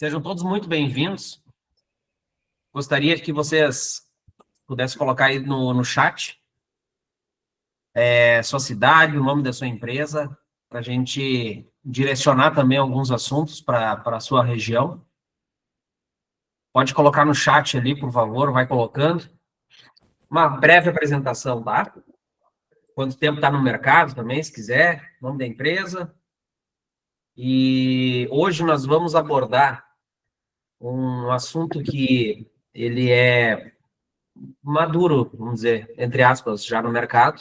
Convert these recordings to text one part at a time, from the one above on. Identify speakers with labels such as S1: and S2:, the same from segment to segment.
S1: Sejam todos muito bem-vindos. Gostaria que vocês pudessem colocar aí no chat sua cidade, o nome da sua empresa, para a gente direcionar também alguns assuntos para a sua região. Pode colocar no chat ali, por favor, vai colocando. Uma breve apresentação, tá? Quanto tempo está no mercado também, se quiser, nome da empresa. E hoje nós vamos abordar um assunto que ele é maduro, vamos dizer, entre aspas, já no mercado.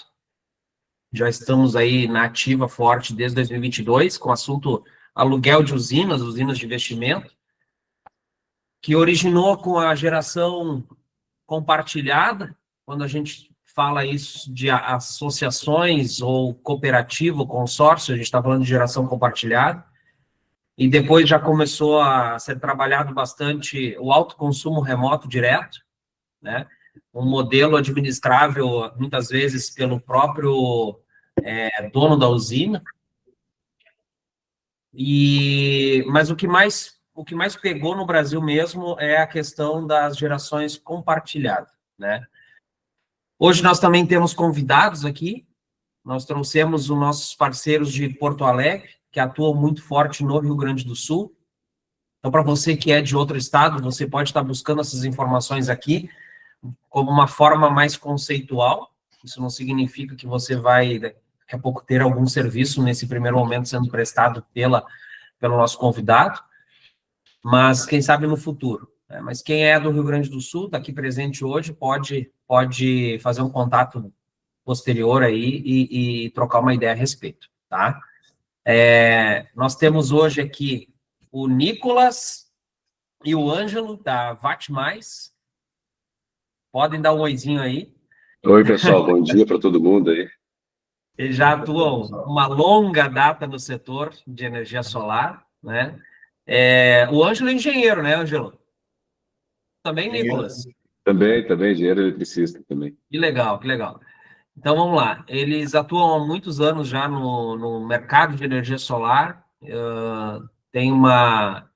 S1: Já estamos aí na ativa forte desde 2022, com o assunto aluguel de usinas de investimento, que originou com a geração compartilhada, quando a gente fala isso de associações ou cooperativa, ou consórcio, a gente está falando de geração compartilhada, e depois já começou a ser trabalhado bastante o autoconsumo remoto direto, né? Um modelo administrável, muitas vezes, pelo próprio dono da usina. Mas o que mais pegou no Brasil mesmo é a questão das gerações compartilhadas, né? Hoje nós também temos convidados aqui. Nós trouxemos os nossos parceiros de Porto Alegre, que atuam muito forte no Rio Grande do Sul. Então, para você que é de outro estado, você pode estar buscando essas informações aqui como uma forma mais conceitual. Isso não significa que você vai, daqui a pouco, ter algum serviço nesse primeiro momento sendo prestado pelo nosso convidado, mas quem sabe no futuro. Né? Mas quem é do Rio Grande do Sul, está aqui presente hoje, pode fazer um contato posterior aí e trocar uma ideia a respeito, tá? Nós temos hoje aqui o Nicolas e o Ângelo, da Vatmais. Podem dar um oizinho aí.
S2: Oi, pessoal, bom dia para todo mundo aí.
S1: Eles já atuam uma longa data no setor de energia solar, né? O Ângelo é engenheiro, né, Ângelo? Também, Nicolas?
S2: Também, engenheiro eletricista também.
S1: Que legal, que legal. Então, vamos lá. Eles atuam há muitos anos já no mercado de energia solar, têm uma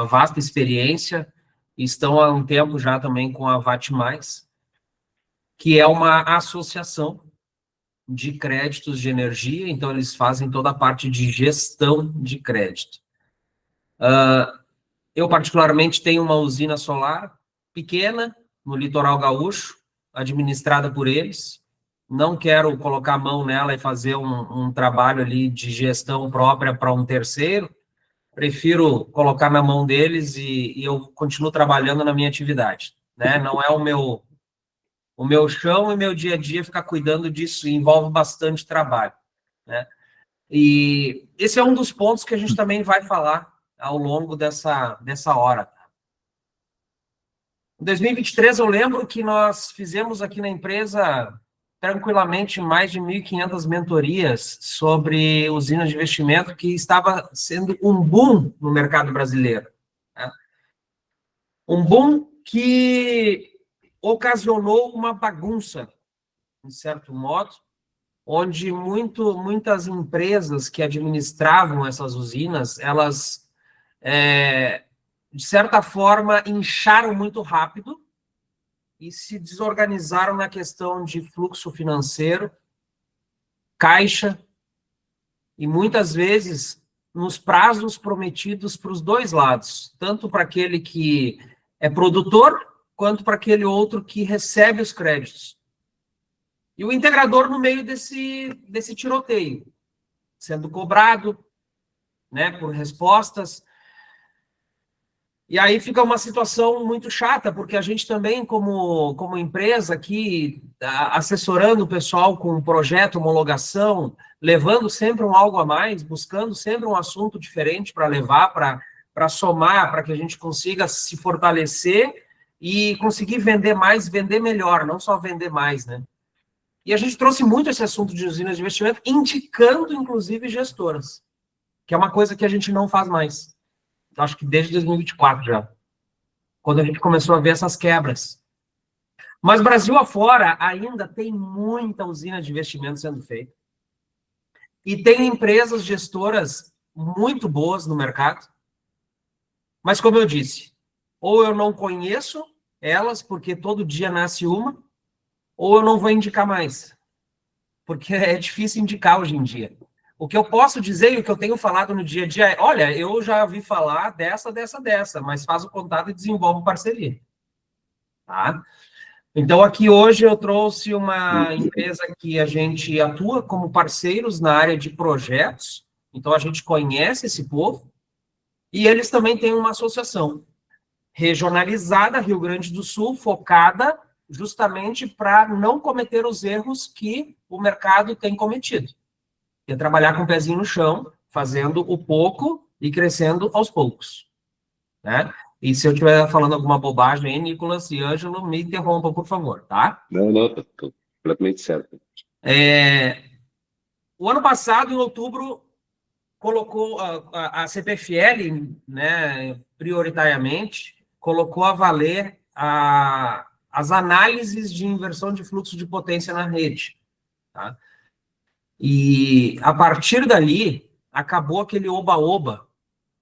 S1: vasta experiência, e estão há um tempo já também com a Vatmais, que é uma associação de créditos de energia, então eles fazem toda a parte de gestão de crédito. Eu, particularmente, tenho uma usina solar pequena, no litoral gaúcho, administrada por eles. Não quero colocar a mão nela e fazer um trabalho ali de gestão própria para um terceiro. Prefiro colocar na mão deles e eu continuo trabalhando na minha atividade, né? Não é o meu chão e meu dia a dia ficar cuidando disso, envolve bastante trabalho, né? E esse é um dos pontos que a gente também vai falar ao longo dessa hora. Em 2023, eu lembro que nós fizemos aqui na empresa, tranquilamente, mais de 1.500 mentorias sobre usinas de investimento, que estava sendo um boom no mercado brasileiro, né? Um boom que ocasionou uma bagunça, de certo modo, onde muitas empresas que administravam essas usinas, elas, de certa forma, incharam muito rápido e se desorganizaram na questão de fluxo financeiro, caixa, e muitas vezes nos prazos prometidos para os dois lados, tanto para aquele que é produtor, quanto para aquele outro que recebe os créditos. E o integrador no meio desse tiroteio, sendo cobrado, né, por respostas. E aí fica uma situação muito chata, porque a gente também, como empresa aqui, assessorando o pessoal com um projeto, homologação, levando sempre algo a mais, buscando sempre um assunto diferente para levar, para somar, para que a gente consiga se fortalecer e conseguir vender mais, vender melhor, não só vender mais, né? E a gente trouxe muito esse assunto de usinas de investimento, indicando, inclusive, gestoras, que é uma coisa que a gente não faz mais. Acho que desde 2024 já, quando a gente começou a ver essas quebras. Mas Brasil afora ainda tem muita usina de investimento sendo feita. E tem empresas gestoras muito boas no mercado, Mas, como eu disse, ou eu não conheço elas, porque todo dia nasce uma, ou eu não vou indicar mais, porque é difícil indicar hoje em dia. O que eu posso dizer e o que eu tenho falado no dia a dia é, olha, eu já ouvi falar dessa, mas faz o contato e desenvolve parceria. Tá? Então, aqui hoje eu trouxe uma empresa que a gente atua como parceiros na área de projetos, então a gente conhece esse povo, e eles também têm uma associação regionalizada, Rio Grande do Sul, focada justamente para não cometer os erros que o mercado tem cometido. É trabalhar com o pezinho no chão, fazendo o pouco e crescendo aos poucos. Né? E se eu estiver falando alguma bobagem aí, Nicolas e Ângelo, me interrompam, por favor, tá?
S2: Não, tá completamente certo.
S1: O ano passado, em outubro, colocou a CPFL, né, prioritariamente, colocou a valer as análises de inversão de fluxo de potência na rede. Tá? E, a partir dali, acabou aquele oba-oba.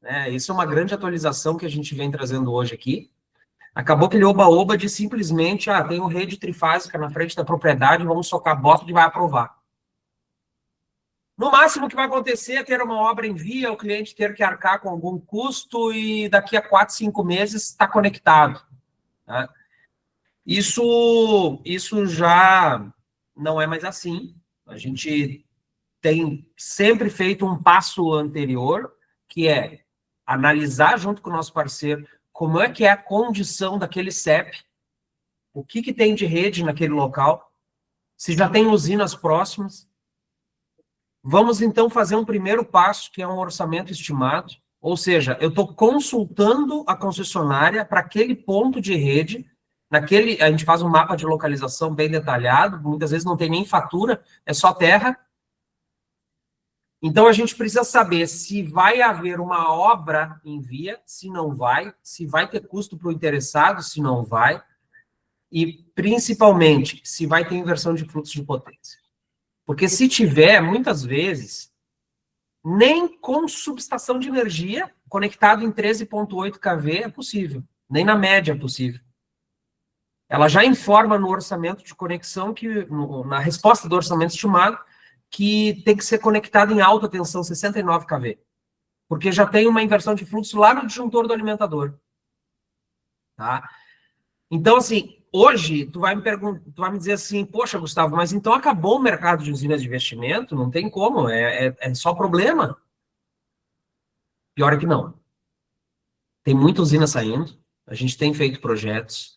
S1: Né? Isso é uma grande atualização que a gente vem trazendo hoje aqui. Acabou aquele oba-oba de simplesmente, tem uma rede trifásica na frente da propriedade, vamos socar a bota e vai aprovar. No máximo, o que vai acontecer é ter uma obra em via, o cliente ter que arcar com algum custo e daqui a 4, 5 meses está conectado. Tá? Isso já não é mais assim. A gente tem sempre feito um passo anterior, que é analisar junto com o nosso parceiro como é que é a condição daquele CEP, o que tem de rede naquele local, se já tem usinas próximas. Vamos, então, fazer um primeiro passo, que é um orçamento estimado, ou seja, eu estou consultando a concessionária para aquele ponto de rede, a gente faz um mapa de localização bem detalhado, muitas vezes não tem nem fatura, é só terra. Então, a gente precisa saber se vai haver uma obra em via, se não vai, se vai ter custo para o interessado, se não vai, e, principalmente, se vai ter inversão de fluxo de potência. Porque se tiver, muitas vezes, nem com subestação de energia, conectado em 13.8 kV, é possível. Nem na média é possível. Ela já informa no orçamento de conexão, na resposta do orçamento estimado, que tem que ser conectado em alta tensão, 69 kV. Porque já tem uma inversão de fluxo lá no disjuntor do alimentador. Tá? Então, assim, hoje, tu vai me dizer assim, poxa, Gustavo, mas então acabou o mercado de usinas de investimento? Não tem como, é só problema. Pior é que não. Tem muita usina saindo, a gente tem feito projetos,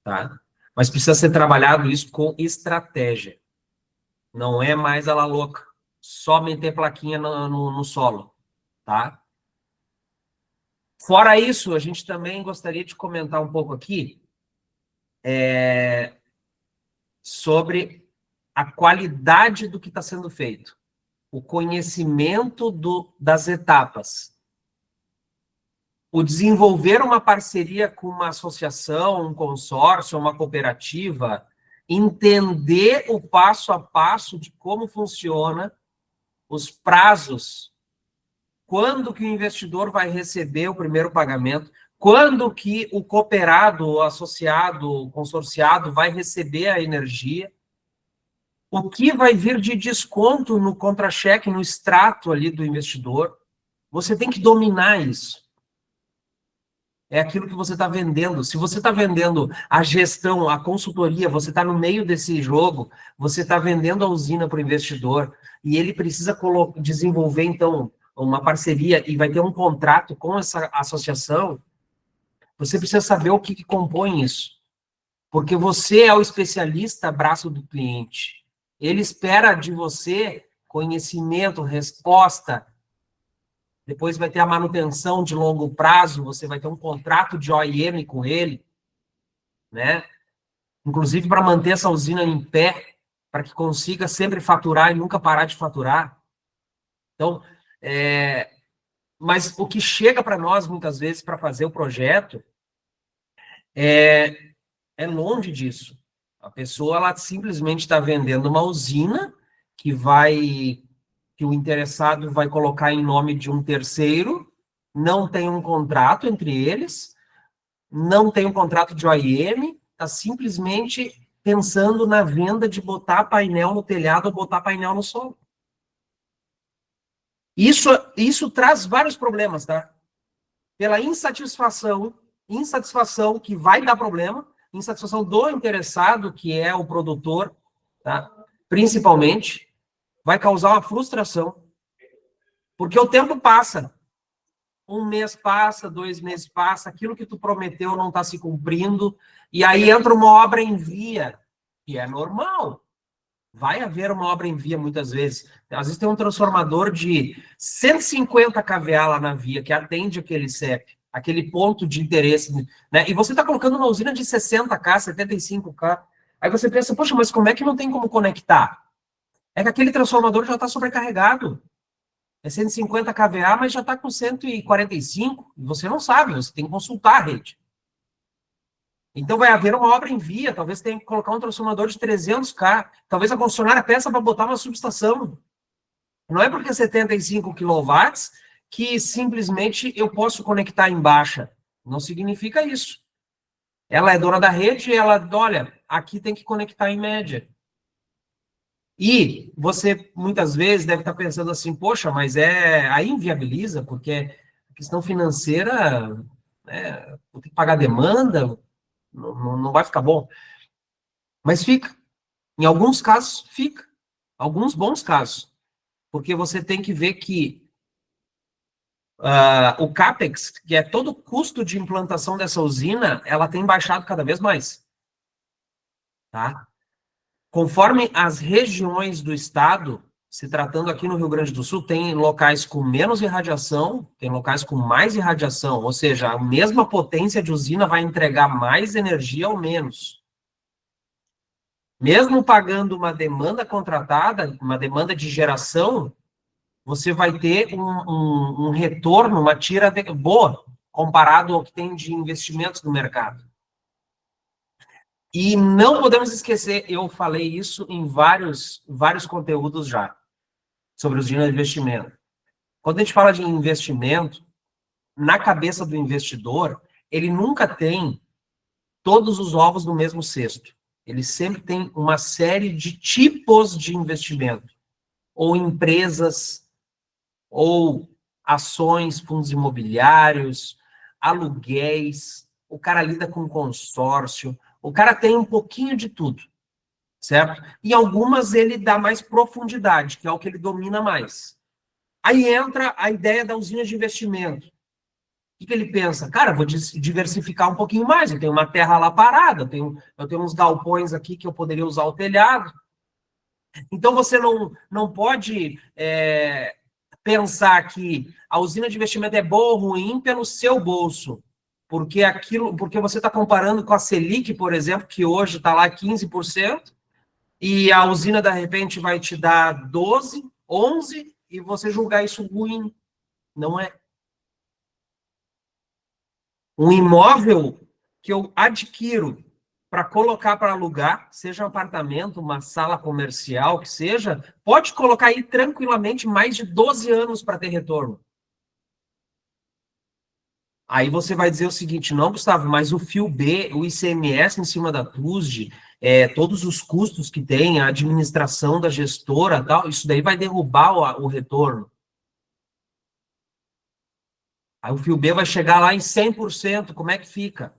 S1: tá? Mas precisa ser trabalhado isso com estratégia. Não é mais a la louca, só meter plaquinha no solo, tá? Fora isso, a gente também gostaria de comentar um pouco aqui sobre a qualidade do que está sendo feito, o conhecimento das etapas, o desenvolver uma parceria com uma associação, um consórcio, uma cooperativa, entender o passo a passo de como funciona, os prazos, quando que o investidor vai receber o primeiro pagamento, quando que o cooperado, o associado, o consorciado vai receber a energia, o que vai vir de desconto no contra-cheque, no extrato ali do investidor. Você tem que dominar isso. É aquilo que você está vendendo. Se você está vendendo a gestão, a consultoria, você está no meio desse jogo, você está vendendo a usina para o investidor, e ele precisa desenvolver, então, uma parceria e vai ter um contrato com essa associação, você precisa saber o que compõe isso. Porque você é o especialista braço do cliente. Ele espera de você conhecimento, resposta. Depois vai ter a manutenção de longo prazo, você vai ter um contrato de OIM com ele, né? Inclusive para manter essa usina em pé, para que consiga sempre faturar e nunca parar de faturar. Então, mas o que chega para nós, muitas vezes, para fazer o projeto, é longe disso. A pessoa, ela simplesmente está vendendo uma usina que o interessado vai colocar em nome de um terceiro, não tem um contrato entre eles, não tem um contrato de OIM, está simplesmente pensando na venda de botar painel no telhado ou botar painel no solo. Isso traz vários problemas, tá? Pela insatisfação que vai dar problema, insatisfação do interessado, que é o produtor, tá? Principalmente, vai causar uma frustração, porque o tempo passa. Um mês passa, 2 meses passa, aquilo que tu prometeu não está se cumprindo, e aí entra uma obra em via, que é normal. Vai haver uma obra em via muitas vezes. Às vezes tem um transformador de 150 kVA lá na via, que atende aquele CEP, aquele ponto de interesse, né? E você está colocando uma usina de 60K, 75K. Aí você pensa, poxa, mas como é que não tem como conectar? É que aquele transformador já está sobrecarregado. É 150 kVA, mas já está com 145, e você não sabe, você tem que consultar a rede. Então vai haver uma obra em via, talvez tenha que colocar um transformador de 300K, talvez a concessionária peça para botar uma subestação. Não é porque é 75 kW que simplesmente eu posso conectar em baixa. Não significa isso. Ela é dona da rede e ela, olha, aqui tem que conectar em média. E você, muitas vezes, deve estar pensando assim, poxa, mas aí inviabiliza, porque a questão financeira, vou ter que pagar demanda, não vai ficar bom. Mas fica. Em alguns casos, fica. Alguns bons casos. Porque você tem que ver que o CAPEX, que é todo o custo de implantação dessa usina, ela tem baixado cada vez mais. Tá? Conforme as regiões do estado, se tratando aqui no Rio Grande do Sul, tem locais com menos irradiação, tem locais com mais irradiação, ou seja, a mesma potência de usina vai entregar mais energia ou menos. Mesmo pagando uma demanda contratada, uma demanda de geração, você vai ter um retorno, uma tira boa, comparado ao que tem de investimentos no mercado. E não podemos esquecer, eu falei isso em vários conteúdos já, sobre os de investimento. Quando a gente fala de investimento, na cabeça do investidor, ele nunca tem todos os ovos no mesmo cesto. Ele sempre tem uma série de tipos de investimento, ou empresas, ou ações, fundos imobiliários, aluguéis, o cara lida com consórcio, o cara tem um pouquinho de tudo, certo? E algumas ele dá mais profundidade, que é o que ele domina mais. Aí entra a ideia da usina de investimento. O que ele pensa? Cara, vou diversificar um pouquinho mais, eu tenho uma terra lá parada, eu tenho uns galpões aqui que eu poderia usar o telhado. Então você não pode pensar que a usina de investimento é boa ou ruim pelo seu bolso, porque você está comparando com a Selic, por exemplo, que hoje está lá 15%, e a usina, de repente, vai te dar 12, 11, e você julgar isso ruim. Não é. Um imóvel que eu adquiro para colocar para alugar, seja um apartamento, uma sala comercial, que seja, pode colocar aí tranquilamente mais de 12 anos para ter retorno. Aí você vai dizer o seguinte, não, Gustavo, mas o fio B, o ICMS em cima da TUSD, todos os custos que tem, a administração da gestora, tal, isso daí vai derrubar o retorno. Aí o fio B vai chegar lá em 100%, como é que fica?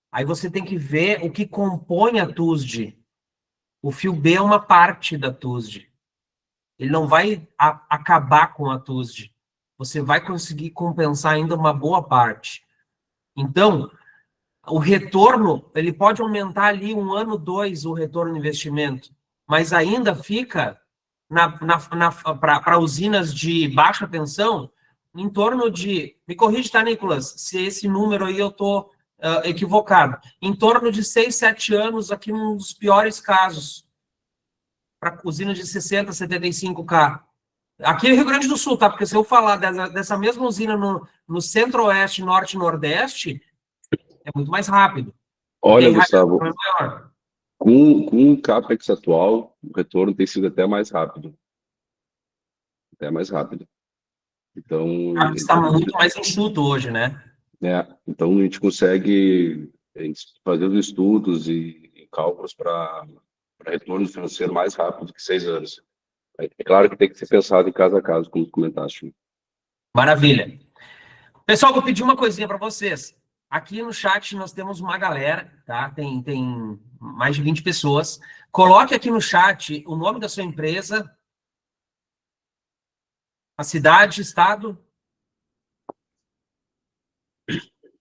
S1: Aí você tem que ver o que compõe a TUSD. O fio B é uma parte da TUSD. Ele não vai acabar com a TUSD. Você vai conseguir compensar ainda uma boa parte. Então, o retorno, ele pode aumentar ali 1 ano, 2, o retorno no investimento, mas ainda fica para usinas de baixa tensão, em torno de, me corrige, tá, Nicolas, se esse número aí eu estou equivocado, em torno de 6, 7 anos, aqui num dos piores casos, para usinas de 60, 75K. Aqui no Rio Grande do Sul, tá? Porque se eu falar dessa mesma usina no centro-oeste, norte e nordeste, é muito mais rápido.
S2: Olha, Gustavo, com o CAPEX atual, o retorno tem sido até mais rápido. Até mais rápido. Então,
S1: Está muito mais enxuto hoje, né?
S2: então a gente consegue fazer os estudos e cálculos para retorno financeiro mais rápido que 6 anos. É claro que tem que ser pensado em caso a caso, como tu comentaste.
S1: Maravilha. Pessoal, vou pedir uma coisinha para vocês. Aqui no chat nós temos uma galera, tá? Tem mais de 20 pessoas. Coloque aqui no chat o nome da sua empresa, a cidade, estado,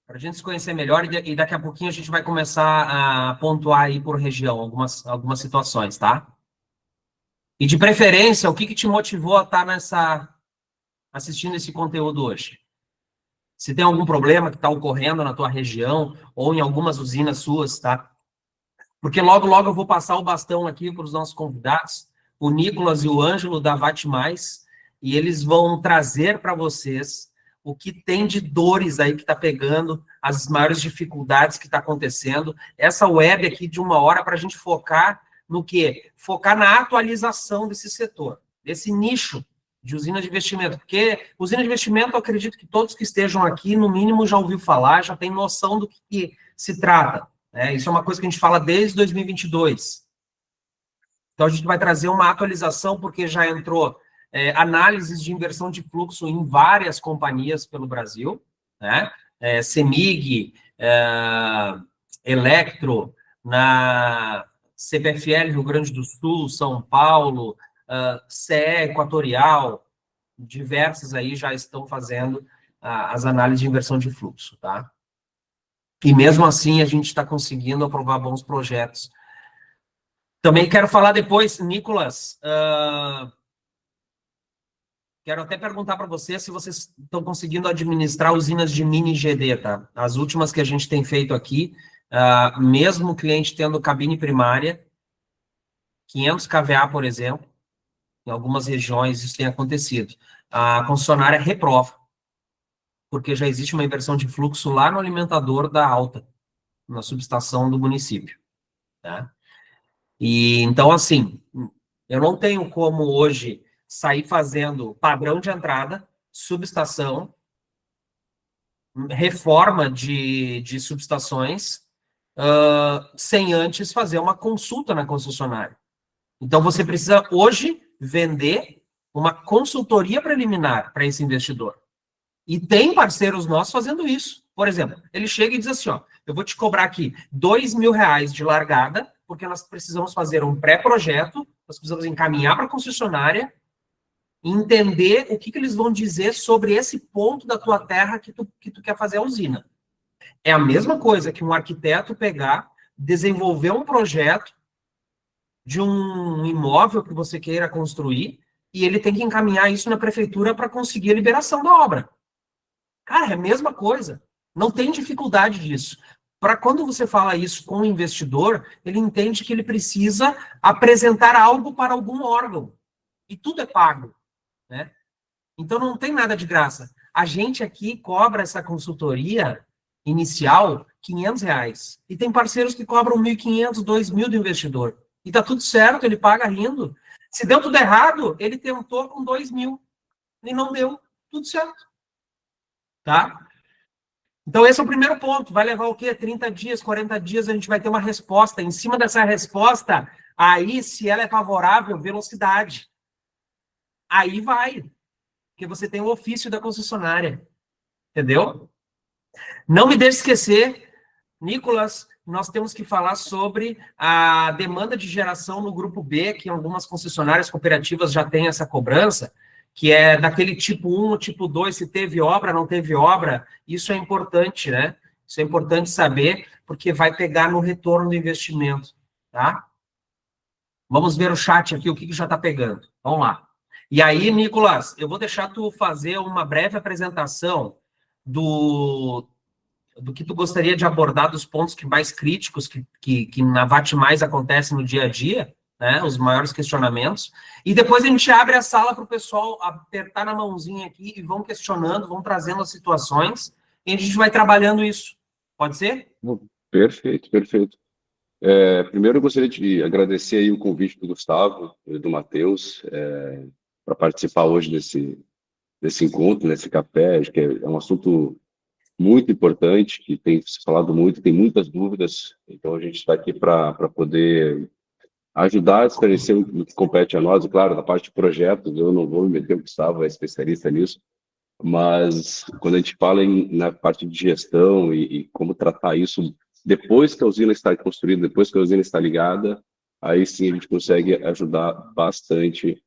S1: para a gente se conhecer melhor e daqui a pouquinho a gente vai começar a pontuar aí por região algumas situações, tá? E de preferência, o que te motivou a estar assistindo esse conteúdo hoje? Se tem algum problema que está ocorrendo na tua região ou em algumas usinas suas, tá? Porque logo, logo eu vou passar o bastão aqui para os nossos convidados, o Nicolas e o Ângelo da Vate Mais, e eles vão trazer para vocês o que tem de dores aí que está pegando, as maiores dificuldades que está acontecendo. Essa web aqui de 1 hora para a gente focar no quê? Focar na atualização desse setor, desse nicho de usina de investimento. Porque usina de investimento, eu acredito que todos que estejam aqui, no mínimo, já ouviu falar, já tem noção do que se trata. Isso é uma coisa que a gente fala desde 2022. Então, a gente vai trazer uma atualização, porque já entrou análises de inversão de fluxo em várias companhias pelo Brasil, né? CEMIG, Electro, na CPFL Rio Grande do Sul, São Paulo, CE Equatorial, diversas aí já estão fazendo as análises de inversão de fluxo, tá? E mesmo assim a gente está conseguindo aprovar bons projetos. Também quero falar depois, Nicolas, quero até perguntar para vocês se vocês estão conseguindo administrar usinas de mini GD, tá? As últimas que a gente tem feito aqui, mesmo o cliente tendo cabine primária, 500 kVA, por exemplo, em algumas regiões isso tem acontecido. A concessionária reprova, porque já existe uma inversão de fluxo lá no alimentador da alta, na subestação do município, tá? E então, assim, eu não tenho como hoje sair fazendo padrão de entrada, subestação, reforma de subestações, sem antes fazer uma consulta na concessionária. Então, você precisa hoje vender uma consultoria preliminar para esse investidor. E tem parceiros nossos fazendo isso. Por exemplo, ele chega e diz assim, ó, eu vou te cobrar aqui R$ 2.000 de largada, porque nós precisamos fazer um pré-projeto, nós precisamos encaminhar para a concessionária, entender o que eles vão dizer sobre esse ponto da tua terra que tu quer fazer a usina. É a mesma coisa que um arquiteto pegar, desenvolver um projeto de um imóvel que você queira construir, e ele tem que encaminhar isso na prefeitura para conseguir a liberação da obra. Cara, é a mesma coisa. Não tem dificuldade disso. Para quando você fala isso com o investidor, ele entende que ele precisa apresentar algo para algum órgão. E tudo é pago, né? Então não tem nada de graça. A gente aqui cobra essa consultoria inicial R$ 500. E tem parceiros que cobram 1.500, 2.000 do investidor. E tá tudo certo, ele paga rindo. Se deu tudo errado, ele tentou com 2.000. E não deu. Tudo certo. Tá? Então, esse é o primeiro ponto. Vai levar o quê? 30 dias, 40 dias, a gente vai ter uma resposta. Em cima dessa resposta, aí, se ela é favorável, velocidade. Aí vai. Porque você tem o ofício da concessionária. Entendeu? Não me deixe esquecer, Nicolas, nós temos que falar sobre a demanda de geração no grupo B, que algumas concessionárias cooperativas já têm essa cobrança, que é daquele tipo 1, tipo 2, se teve obra, não teve obra. Isso é importante, né? Isso é importante saber, porque vai pegar no retorno do investimento, tá? Vamos ver o chat aqui, o que já está pegando. Vamos lá. E aí, Nicolas, eu vou deixar tu fazer uma breve apresentação do que tu gostaria de abordar, dos pontos mais críticos que na VAT Mais acontece no dia a dia, né, os maiores questionamentos, e depois a gente abre a sala para o pessoal apertar na mãozinha aqui e vão questionando, vão trazendo as situações, e a gente vai trabalhando isso. Pode ser?
S2: Perfeito, perfeito. Primeiro eu gostaria de agradecer aí o convite do Gustavo e do Matheus para participar hoje nesse encontro, nesse café. Acho que é um assunto muito importante, que tem se falado muito, tem muitas dúvidas. Então, a gente está aqui para poder ajudar a esclarecer o que compete a nós. E, claro, na parte de projetos, eu não vou me meter, o Gustavo é especialista nisso, mas quando a gente fala na parte de gestão e como tratar isso depois que a usina está construída, depois que a usina está ligada, aí sim a gente consegue ajudar bastante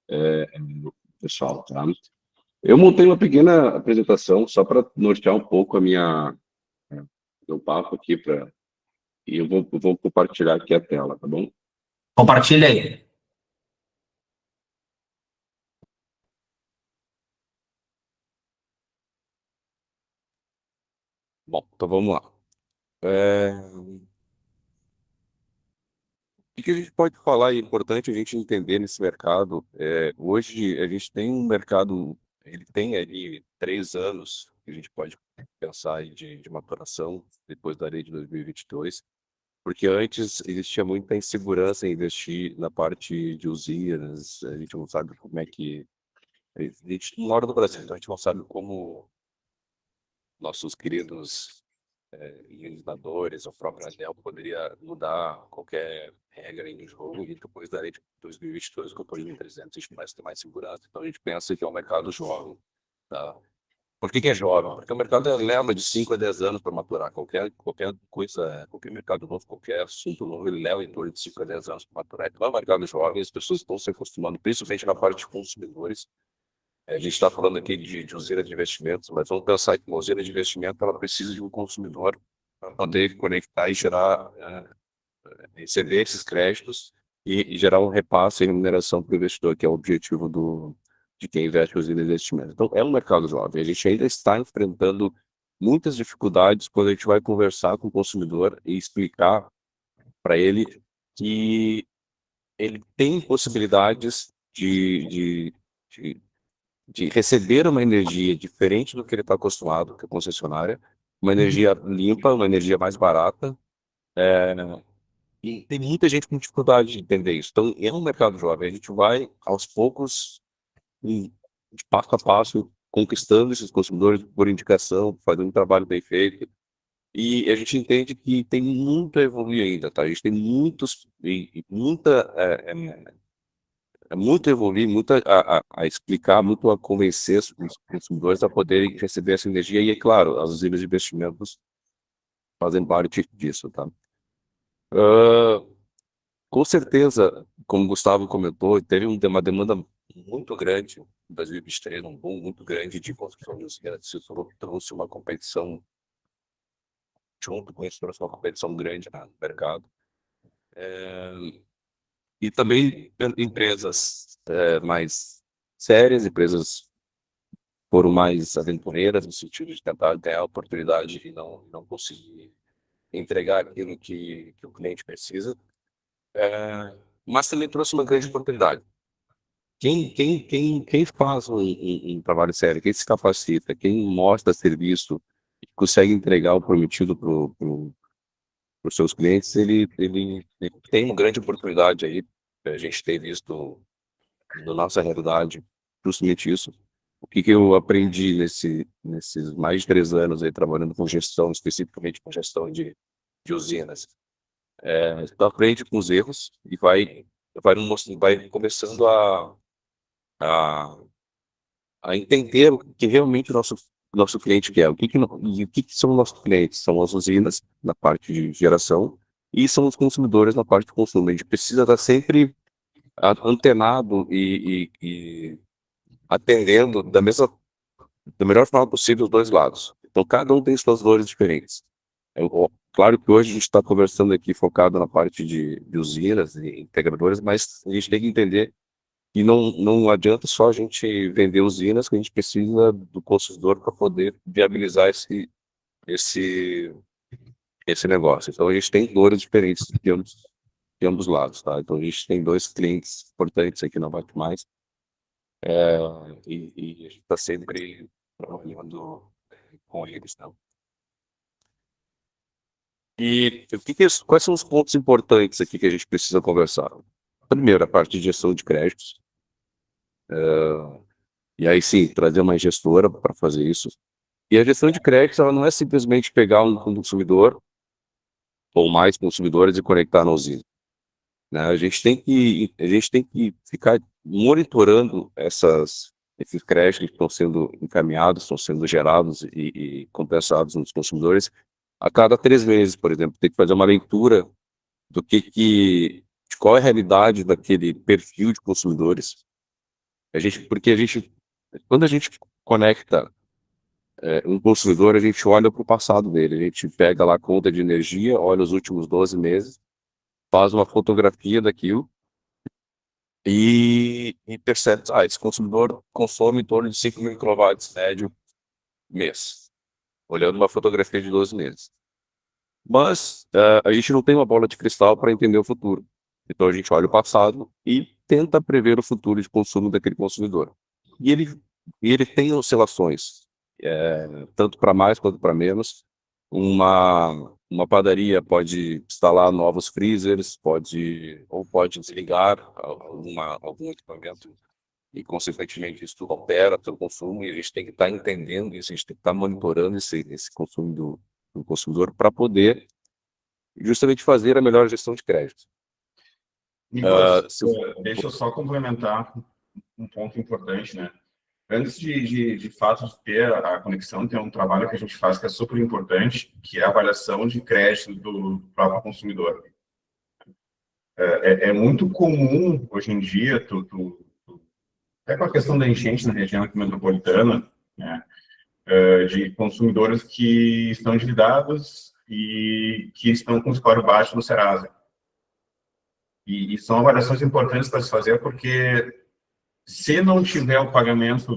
S2: o pessoal, tá? Eu montei uma pequena apresentação só para nortear um pouco a meu papo aqui, e eu vou compartilhar aqui a tela, tá bom?
S1: Compartilha aí.
S3: Bom, então vamos lá. O que a gente pode falar, é importante a gente entender nesse mercado. Hoje a gente tem um mercado, ele tem ali 3 anos que a gente pode pensar aí de maturação, depois da lei de 2022, porque antes existia muita insegurança em investir na parte de usinas, a gente não sabe como é que... A gente não mora no Brasil, então a gente não sabe como nossos queridos legisladores, o próprio ANEEL poderia mudar qualquer regra em jogo, e depois da lei de 2022, com o Polígono 300, a gente começa a ter mais segurança. Então a gente pensa que é um mercado jovem. Tá? Por que é jovem? Porque o mercado leva de 5 a 10 anos para maturar. Qualquer coisa, qualquer mercado novo, qualquer assunto novo, ele leva em torno de 5 a 10 anos para maturar. Então é um mercado jovem, as pessoas estão se acostumando, principalmente na parte de consumidores. A gente está falando aqui de usina de investimentos, mas vamos pensar que uma usina de investimento ela precisa de um consumidor para poder conectar e gerar, receber esses créditos e gerar um repasse e remuneração para o investidor, que é o objetivo de quem investe em usina de investimento. Então, é um mercado jovem. A gente ainda está enfrentando muitas dificuldades quando a gente vai conversar com o consumidor e explicar para ele que ele tem possibilidades de receber uma energia diferente do que ele está acostumado, que é concessionária, uma energia limpa, uma energia mais barata, e tem muita gente com dificuldade de entender isso. Então, é um mercado jovem, a gente vai, aos poucos, de passo a passo, conquistando esses consumidores por indicação, fazendo um trabalho bem feito, e a gente entende que tem muito a evoluir ainda, tá? A gente tem muito a evoluir, muito a explicar, muito a convencer os consumidores a poderem receber essa energia. E, é claro, as usinas de investimentos fazem parte disso, tá? Com certeza, como o Gustavo comentou, teve uma demanda muito grande em 2023, um boom muito grande de construção de usinas. Isso trouxe uma competição, junto com isso, trouxe uma competição grande no mercado. E também empresas mais sérias, empresas foram mais aventureiras no sentido de tentar ganhar a oportunidade e não conseguir entregar aquilo que o cliente precisa, mas também trouxe uma grande oportunidade. Quem faz um trabalho sério, quem se capacita, quem mostra serviço e consegue entregar o prometido para os seus clientes, ele tem uma grande oportunidade aí. A gente tem visto na nossa realidade justamente isso. O que eu aprendi nesses mais de 3 anos aí trabalhando com gestão, especificamente com gestão de usinas? Tu aprende com os erros e vai começando a, a entender o que realmente o nosso cliente quer. E o que são os nossos clientes? São as usinas na parte de geração e são os consumidores na parte de consumo. A gente precisa estar sempre antenado e atendendo da melhor forma possível os dois lados. Então, cada um tem suas dores diferentes. Claro que hoje a gente está conversando aqui focado na parte de usinas e integradoras, mas a gente tem que entender que não adianta só a gente vender usinas, que a gente precisa do consumidor para poder viabilizar esse, esse negócio. Então, a gente tem dores diferentes de ambos lados, tá? Então, a gente tem dois clientes importantes aqui na Bate Mais, e a gente está sempre trabalhando com eles, tá? E quais são os pontos importantes aqui que a gente precisa conversar? Primeiro, a parte de gestão de créditos. E aí sim, trazer uma gestora para fazer isso. E a gestão de crédito, ela não é simplesmente pegar um consumidor ou mais consumidores e conectar na usina, né? A gente tem que ficar monitorando esses créditos que estão sendo encaminhados, estão sendo gerados e compensados nos consumidores a cada 3 meses, por exemplo. Tem que fazer uma leitura do de qual é a realidade daquele perfil de consumidores. Porque quando a gente conecta um consumidor, a gente olha para o passado dele, a gente pega lá a conta de energia, olha os últimos 12 meses, faz uma fotografia daquilo e percebe, esse consumidor consome em torno de 5.000 quilowatts médio mês, olhando uma fotografia de 12 meses. Mas a gente não tem uma bola de cristal para entender o futuro. Então a gente olha o passado e tenta prever o futuro de consumo daquele consumidor. E ele tem oscilações, tanto para mais quanto para menos. Uma padaria pode instalar novos freezers, pode desligar algum equipamento e, consequentemente, isso tudo altera o consumo, e a gente tem que estar entendendo isso, a gente tem que estar monitorando esse consumo do consumidor para poder justamente fazer a melhor gestão de crédito.
S4: Nicolas,
S3: Se eu-
S4: deixa eu só complementar um ponto importante, né? Antes de fato de ter a conexão, tem um trabalho que a gente faz que é super importante, que é a avaliação de crédito do próprio consumidor. É muito comum, hoje em dia, até com a questão da enchente na região aqui metropolitana, né, de consumidores que estão endividados e que estão com score baixo no Serasa. E são avaliações importantes para se fazer, porque se não tiver o pagamento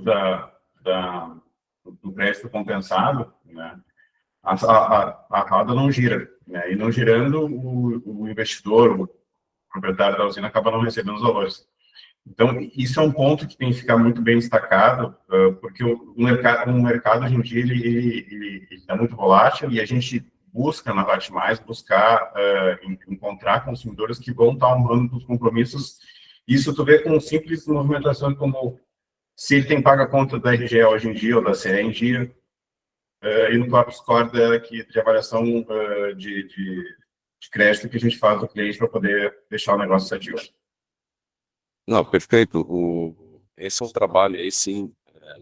S4: do crédito compensado, né, a roda não gira, né? E não girando, o investidor, o proprietário da usina, acaba não recebendo os valores. Então, isso é um ponto que tem que ficar muito bem destacado, porque o mercado hoje em dia ele está muito volátil, e a gente busca na VAT+, buscar encontrar consumidores que vão estar honrando os compromissos. Isso tu vê com simples movimentações como se ele tem paga a conta da RGE hoje em dia, ou da CE em dia, e no próprio score de avaliação de crédito que a gente faz do cliente para poder deixar o negócio sadio.
S3: Não, perfeito. Esse é um trabalho, aí sim,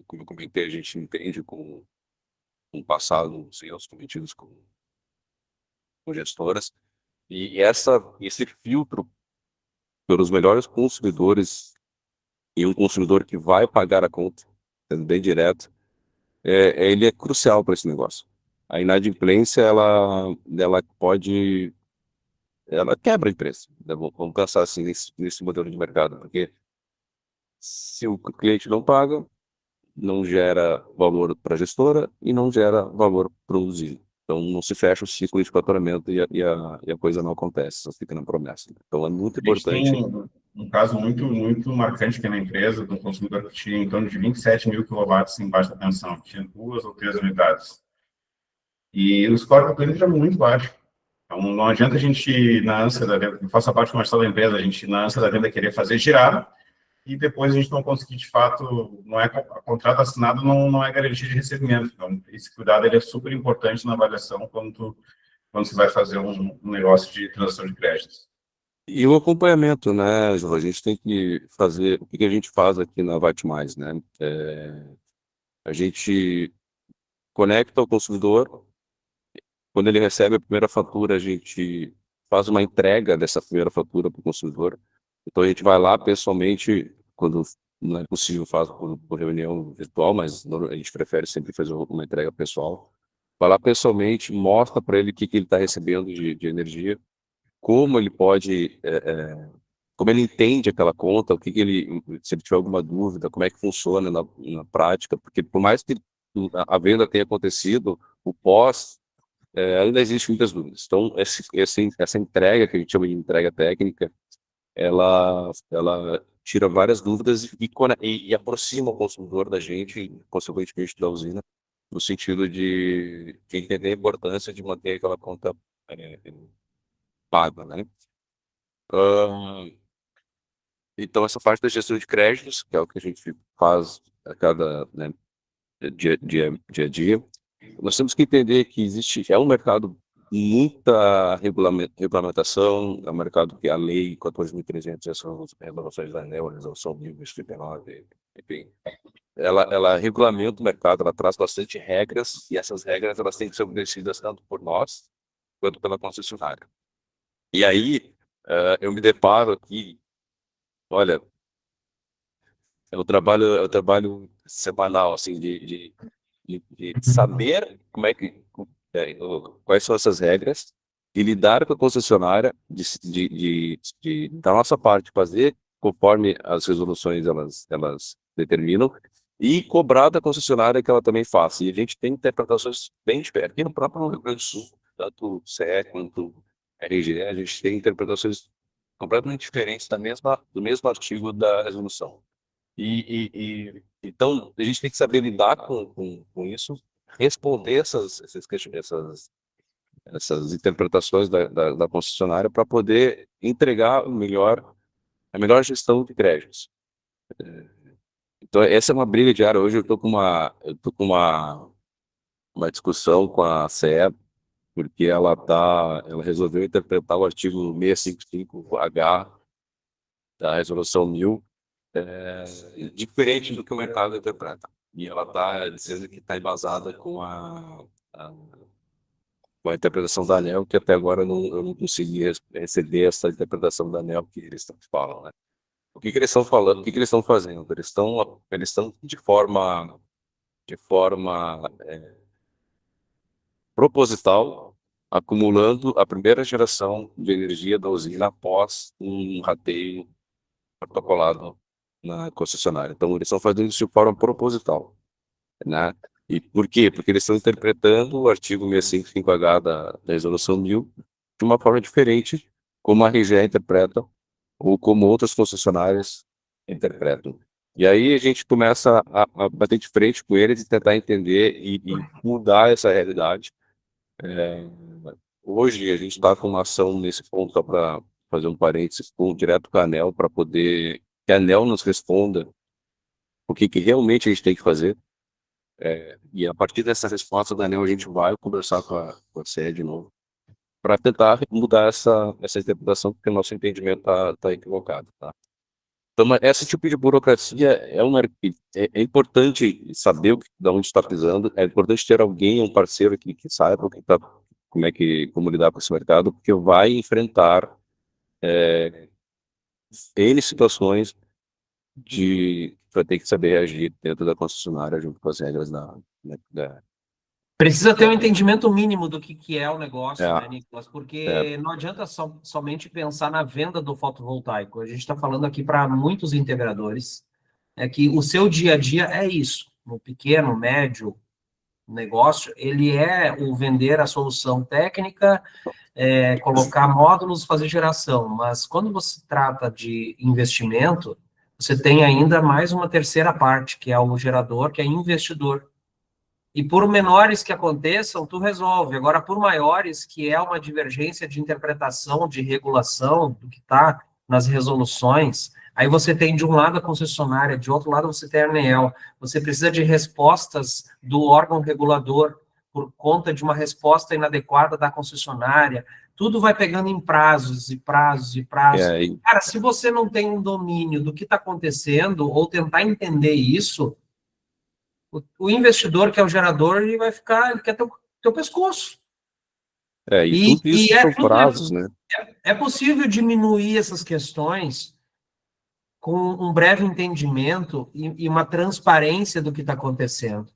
S3: como eu comentei, a gente entende com o passado, os erros cometidos com gestoras, e esse filtro pelos melhores consumidores e um consumidor que vai pagar a conta, sendo bem direto, ele é crucial para esse negócio. A inadimplência, ela quebra a empresa, né? Vamos pensar assim nesse modelo de mercado, porque se o cliente não paga, não gera valor para a gestora e não gera valor produzido. Então, não se fecha o ciclo de faturamento e a coisa não acontece, só fica na promessa. Então, é muito
S4: A gente tem
S3: importante.
S4: um caso muito marcante aqui na empresa, de um consumidor que tinha em torno de 27.000 quilowatts em baixa tensão, tinha 2 ou 3 unidades. E o score do cliente era muito baixo. Então, não adianta a gente, na ânsia da venda, faça parte comercial da empresa, a gente, na ânsia da venda, querer fazer girar, e depois a gente não conseguir, de fato, não é contrato assinado, não é garantia de recebimento. Então, esse cuidado ele é super importante na avaliação quando você vai fazer um negócio de transação de créditos.
S3: E o acompanhamento, né, João? A gente tem que fazer. O que a gente faz aqui na VAT+, né? A gente conecta o consumidor. Quando ele recebe a primeira fatura, a gente faz uma entrega dessa primeira fatura para o consumidor. Então, a gente vai lá pessoalmente, quando não é possível, faz por reunião virtual, mas a gente prefere sempre fazer uma entrega pessoal. Vai lá pessoalmente, mostra para ele o que ele está recebendo de energia, como ele pode, como ele entende aquela conta, se ele tiver alguma dúvida, como é que funciona na prática, porque por mais que a venda tenha acontecido, o pós, ainda existem muitas dúvidas. Então, essa entrega, que a gente chama de entrega técnica, ela tira várias dúvidas e aproxima o consumidor da gente, e, consequentemente, da usina, no sentido de entender a importância de manter aquela conta é, paga, né? Ah, então, essa parte da gestão de créditos, que é o que a gente faz né, dia a dia. Nós temos que entender que é um mercado muita regulamentação, é um mercado que a lei 14.300, essas renovações da ANEEL, a resolução 1039, enfim, ela regulamenta o mercado, ela traz bastante regras, e essas regras elas têm que ser obedecidas tanto por nós quanto pela concessionária. E aí, eu me deparo aqui, olha, é o trabalho semanal, assim, de saber como é que, quais são essas regras, e lidar com a concessionária, da nossa parte, fazer conforme as resoluções elas determinam, e cobrar da concessionária que ela também faça. E a gente tem interpretações bem diferentes. Aqui no próprio Rio Grande do Sul, tanto CE quanto RGE, a gente tem interpretações completamente diferentes do mesmo artigo da resolução. Então, a gente tem que saber lidar com isso, responder essas interpretações da concessionária para poder entregar a melhor gestão de créditos. Então, essa é uma briga diária. Hoje eu estou com uma discussão com a CE, porque ela resolveu interpretar o artigo 655H da resolução 1000, diferente do que o mercado interpreta. E ela está dizendo que está embasada com a interpretação da ANEEL, que até agora eu não consegui receber essa interpretação da ANEEL que eles falam, né? O que eles estão falando, o que eles estão fazendo? Eles estão de forma proposital, acumulando a primeira geração de energia da usina após um rateio protocolado na concessionária. Então, eles estão fazendo isso de forma proposital, né? E por quê? Porque eles estão interpretando o artigo 655H da resolução 1000 de uma forma diferente, como a RGE interpreta, ou como outras concessionárias interpretam. E aí a gente começa a bater de frente com eles e tentar entender e mudar essa realidade. Hoje a gente está com uma ação nesse ponto, só para fazer um parênteses, direto com a ANEEL, para poder que a ANEEL nos responda o que realmente a gente tem que fazer. E a partir dessa resposta da ANEEL, a gente vai conversar com a CE de novo, para tentar mudar essa interpretação, porque o nosso entendimento está equivocado. Tá? Então, esse tipo de burocracia é importante saber de onde está pisando, é importante ter alguém, um parceiro que saiba como lidar com esse mercado, porque vai enfrentar N situações vai ter que saber reagir dentro da concessionária junto com as regras da
S1: Precisa ter um entendimento mínimo do que é o negócio,
S3: É.
S1: né, Nicolas? Porque não adianta somente pensar na venda do fotovoltaico. A gente está falando aqui para muitos integradores, que o seu dia a dia é isso. No pequeno, médio negócio, ele é o vender a solução técnica, colocar módulos, fazer geração. Mas quando você trata de investimento, você tem ainda mais uma terceira parte, que é o gerador, que é investidor. E por menores que aconteçam, tu resolve. Agora, por maiores, que é uma divergência de interpretação, de regulação, do que está nas resoluções, aí você tem de um lado a concessionária, de outro lado você tem a ANEEL. Você precisa de respostas do órgão regulador por conta de uma resposta inadequada da concessionária. Tudo vai pegando em prazos e prazos e prazos. Cara, se você não tem um domínio do que está acontecendo, ou tentar entender isso, o investidor, que é o gerador, ele quer teu pescoço.
S3: E tudo isso são prazos, né?
S1: É possível diminuir essas questões com um breve entendimento e uma transparência do que está acontecendo.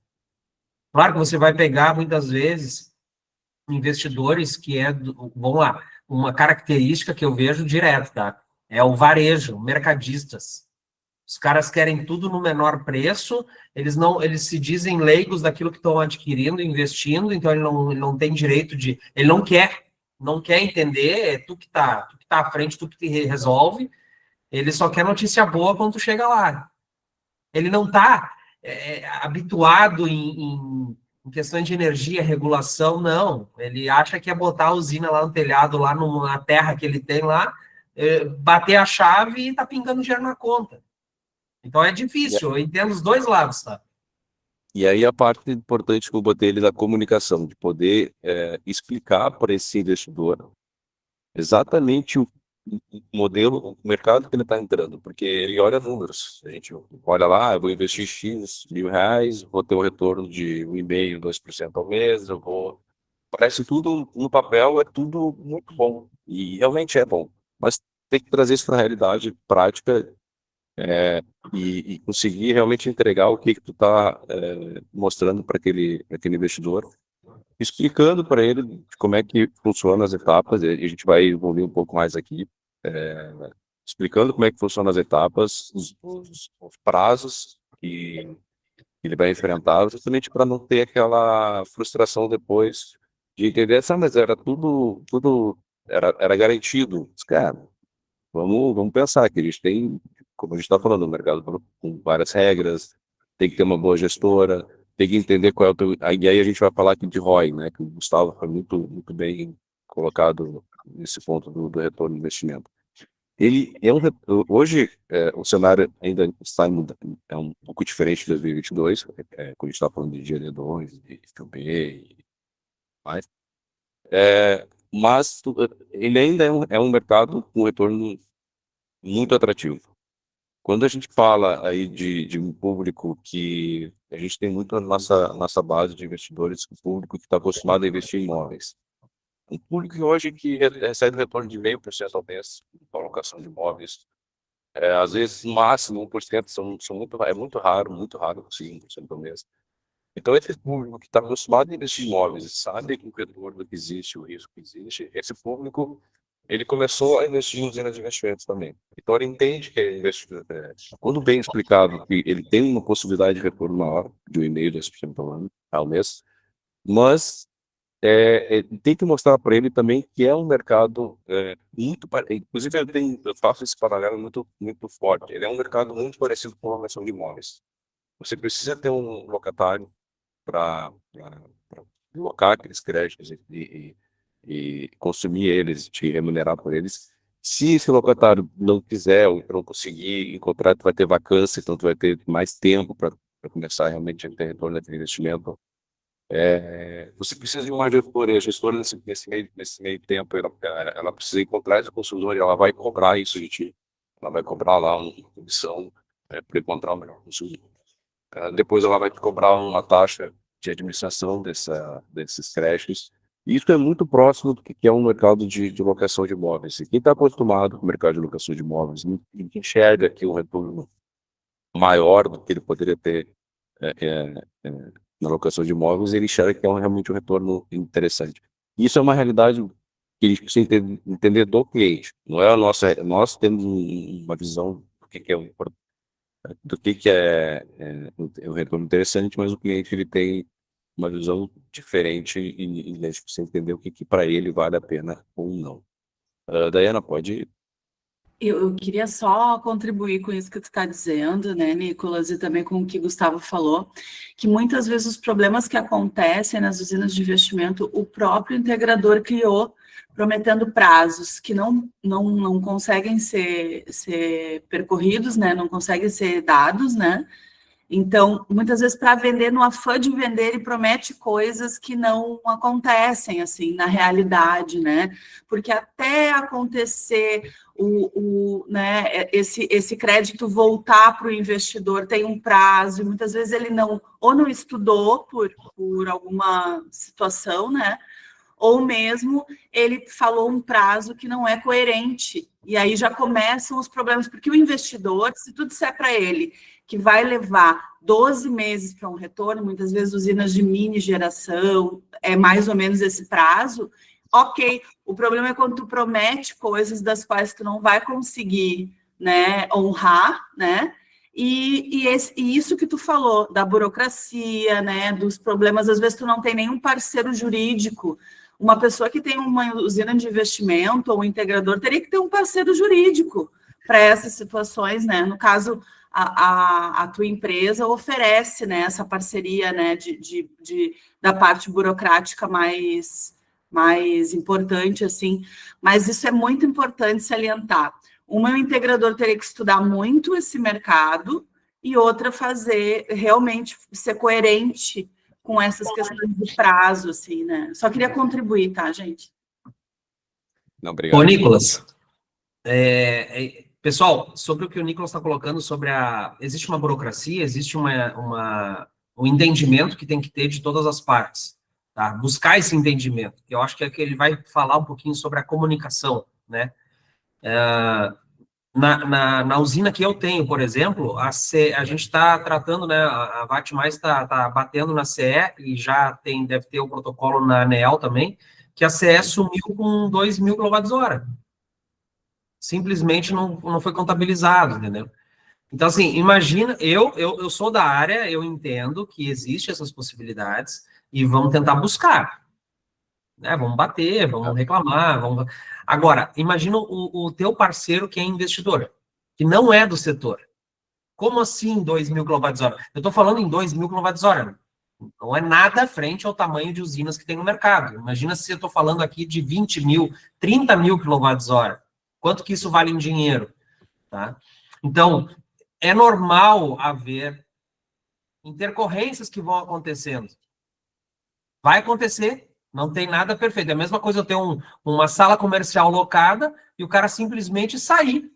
S1: Claro que você vai pegar, muitas vezes, investidores que vamos lá, uma característica que eu vejo direto, tá? É o varejo, mercadistas. Os caras querem tudo no menor preço, eles se dizem leigos daquilo que estão adquirindo, investindo, então ele não tem direito ele não quer entender, é tu que tá à frente, tu que te resolve, ele só quer notícia boa quando tu chega lá. Ele não está habituado em questões de energia, regulação, não. Ele acha que é botar a usina lá no telhado, lá na terra que ele tem lá, bater a chave e tá pingando dinheiro na conta. Então é difícil, eu entendo os dois lados, tá?
S3: E aí a parte importante que eu botei ele da comunicação, de poder explicar para esse investidor exatamente o modelo, o mercado que ele está entrando, porque ele olha números. A gente olha lá, eu vou investir X mil reais, vou ter um retorno de 1,5%, 2% ao mês, eu vou. Parece tudo no papel, é tudo muito bom. E realmente é bom. Mas tem que trazer isso para a realidade prática e conseguir realmente entregar o que tu está mostrando para aquele investidor, explicando para ele de como é que funcionam as etapas, e a gente vai evoluir um pouco mais aqui, é, explicando como é que funcionam as etapas, os prazos que ele vai enfrentar, justamente para não ter aquela frustração depois de entender, mas era tudo era garantido. Mas, cara, vamos pensar que a gente tem, como a gente está falando, um mercado com várias regras, tem que ter uma boa gestora, tem que entender qual é o teu. E aí a gente vai falar aqui de ROI, né? Que o Gustavo foi muito bem colocado nesse ponto do retorno do investimento. Ele é hoje o cenário ainda está é um pouco diferente de 2022, quando a gente está falando de GD2, de FUB e mais. Mas ele ainda é um mercado com retorno muito atrativo. Quando a gente fala aí de um público que a gente tem muito na nossa base de investidores, o público que está acostumado a investir em imóveis. Um público que hoje que recebe retorno de 0,5% ao mês com alocação de imóveis. Às vezes, no máximo 1%, é muito raro conseguir 1% ao mês. Então, esse público que está acostumado a investir em imóveis e sabe o retorno que existe, o risco que existe, esse público ele começou a investir em usinas de investimentos também. Então, ele entende que quando bem explicado que ele tem uma possibilidade de retorno maior, de 1,5%, 2% ao ano, ao mês, mas tem que mostrar para ele também que é um mercado inclusive eu faço esse paralelo muito forte, ele é um mercado muito parecido com a locação de imóveis. Você precisa ter um locatário para locar aqueles créditos e consumir eles, te remunerar por eles. Se esse locatário não quiser ou não conseguir encontrar, tu vai ter vacância, então tu vai ter mais tempo para começar realmente a ter retorno daquele investimento. Você precisa de uma gestora, e a gestora nesse meio tempo, ela precisa encontrar esse consumidor e ela vai cobrar isso de ti. Ela vai cobrar lá uma comissão para encontrar o melhor consumidor. Depois ela vai te cobrar uma taxa de administração desses créditos. Isso é muito próximo do que é um mercado de locação de imóveis. E quem está acostumado com o mercado de locação de imóveis enxerga aqui um retorno maior do que ele poderia ter na locação de imóveis, ele enxerga que é realmente um retorno interessante. Isso é uma realidade que a gente precisa entender do cliente. Não é a nossa. Nós temos uma visão do que é um retorno interessante, mas o cliente ele tem uma visão diferente e a gente precisa entender o que para ele vale a pena ou não. Daiana, pode ir.
S5: Eu queria só contribuir com isso que tu está dizendo, né, Nicolas, e também com o que o Gustavo falou, que muitas vezes os problemas que acontecem nas usinas de investimento, o próprio integrador criou, prometendo prazos que não conseguem ser percorridos, né, não conseguem ser dados, né. Então, muitas vezes, para vender, no afã de vender, ele promete coisas que não acontecem, assim, na realidade, né? Porque até acontecer né, esse crédito voltar para o investidor tem um prazo, e muitas vezes ele não estudou por alguma situação, né? Ou mesmo ele falou um prazo que não é coerente. E aí já começam os problemas, porque o investidor, se tu disser para ele que vai levar 12 meses para um retorno, muitas vezes usinas de mini geração, é mais ou menos esse prazo, ok. O problema é quando tu promete coisas das quais tu não vai conseguir, né, honrar, né? E isso que tu falou, da burocracia, né, dos problemas, às vezes tu não tem nenhum parceiro jurídico. Uma pessoa que tem uma usina de investimento ou um integrador teria que ter um parceiro jurídico para essas situações, né? No caso, a tua empresa oferece, né, essa parceria, né, da parte burocrática mais importante, assim, mas isso é muito importante salientar. Uma, o integrador teria que estudar muito esse mercado, e outra, fazer realmente ser coerente com essas questões de prazo, assim, né? Só queria contribuir, tá, gente?
S3: Não,
S1: Ô,
S3: obrigado.
S1: Nicolas, pessoal, sobre o que o Nicolas está colocando sobre existe uma burocracia, existe um entendimento que tem que ter de todas as partes, tá? Buscar esse entendimento. Eu acho que é que ele vai falar um pouquinho sobre a comunicação, né? Na usina que eu tenho, por exemplo, a gente está tratando, né? A VAT mais está batendo na CE e já deve ter o protocolo na ANEEL também, que a CE sumiu com 2.000 kWh. Simplesmente não foi contabilizado, entendeu? Então, assim, imagina, eu sou da área, eu entendo que existem essas possibilidades e vamos tentar buscar, né? Vamos bater, vamos reclamar, vamos... Agora, imagina o teu parceiro que é investidor, que não é do setor. Como assim 2.000 kWh? Eu estou falando em 2.000 kWh. Não é nada frente ao tamanho de usinas que tem no mercado. Imagina se eu estou falando aqui de 20.000, 30.000 kWh. Quanto que isso vale em dinheiro? Tá? Então, é normal haver intercorrências que vão acontecendo. Vai acontecer, não tem nada perfeito. É a mesma coisa eu ter uma sala comercial locada e o cara simplesmente sair.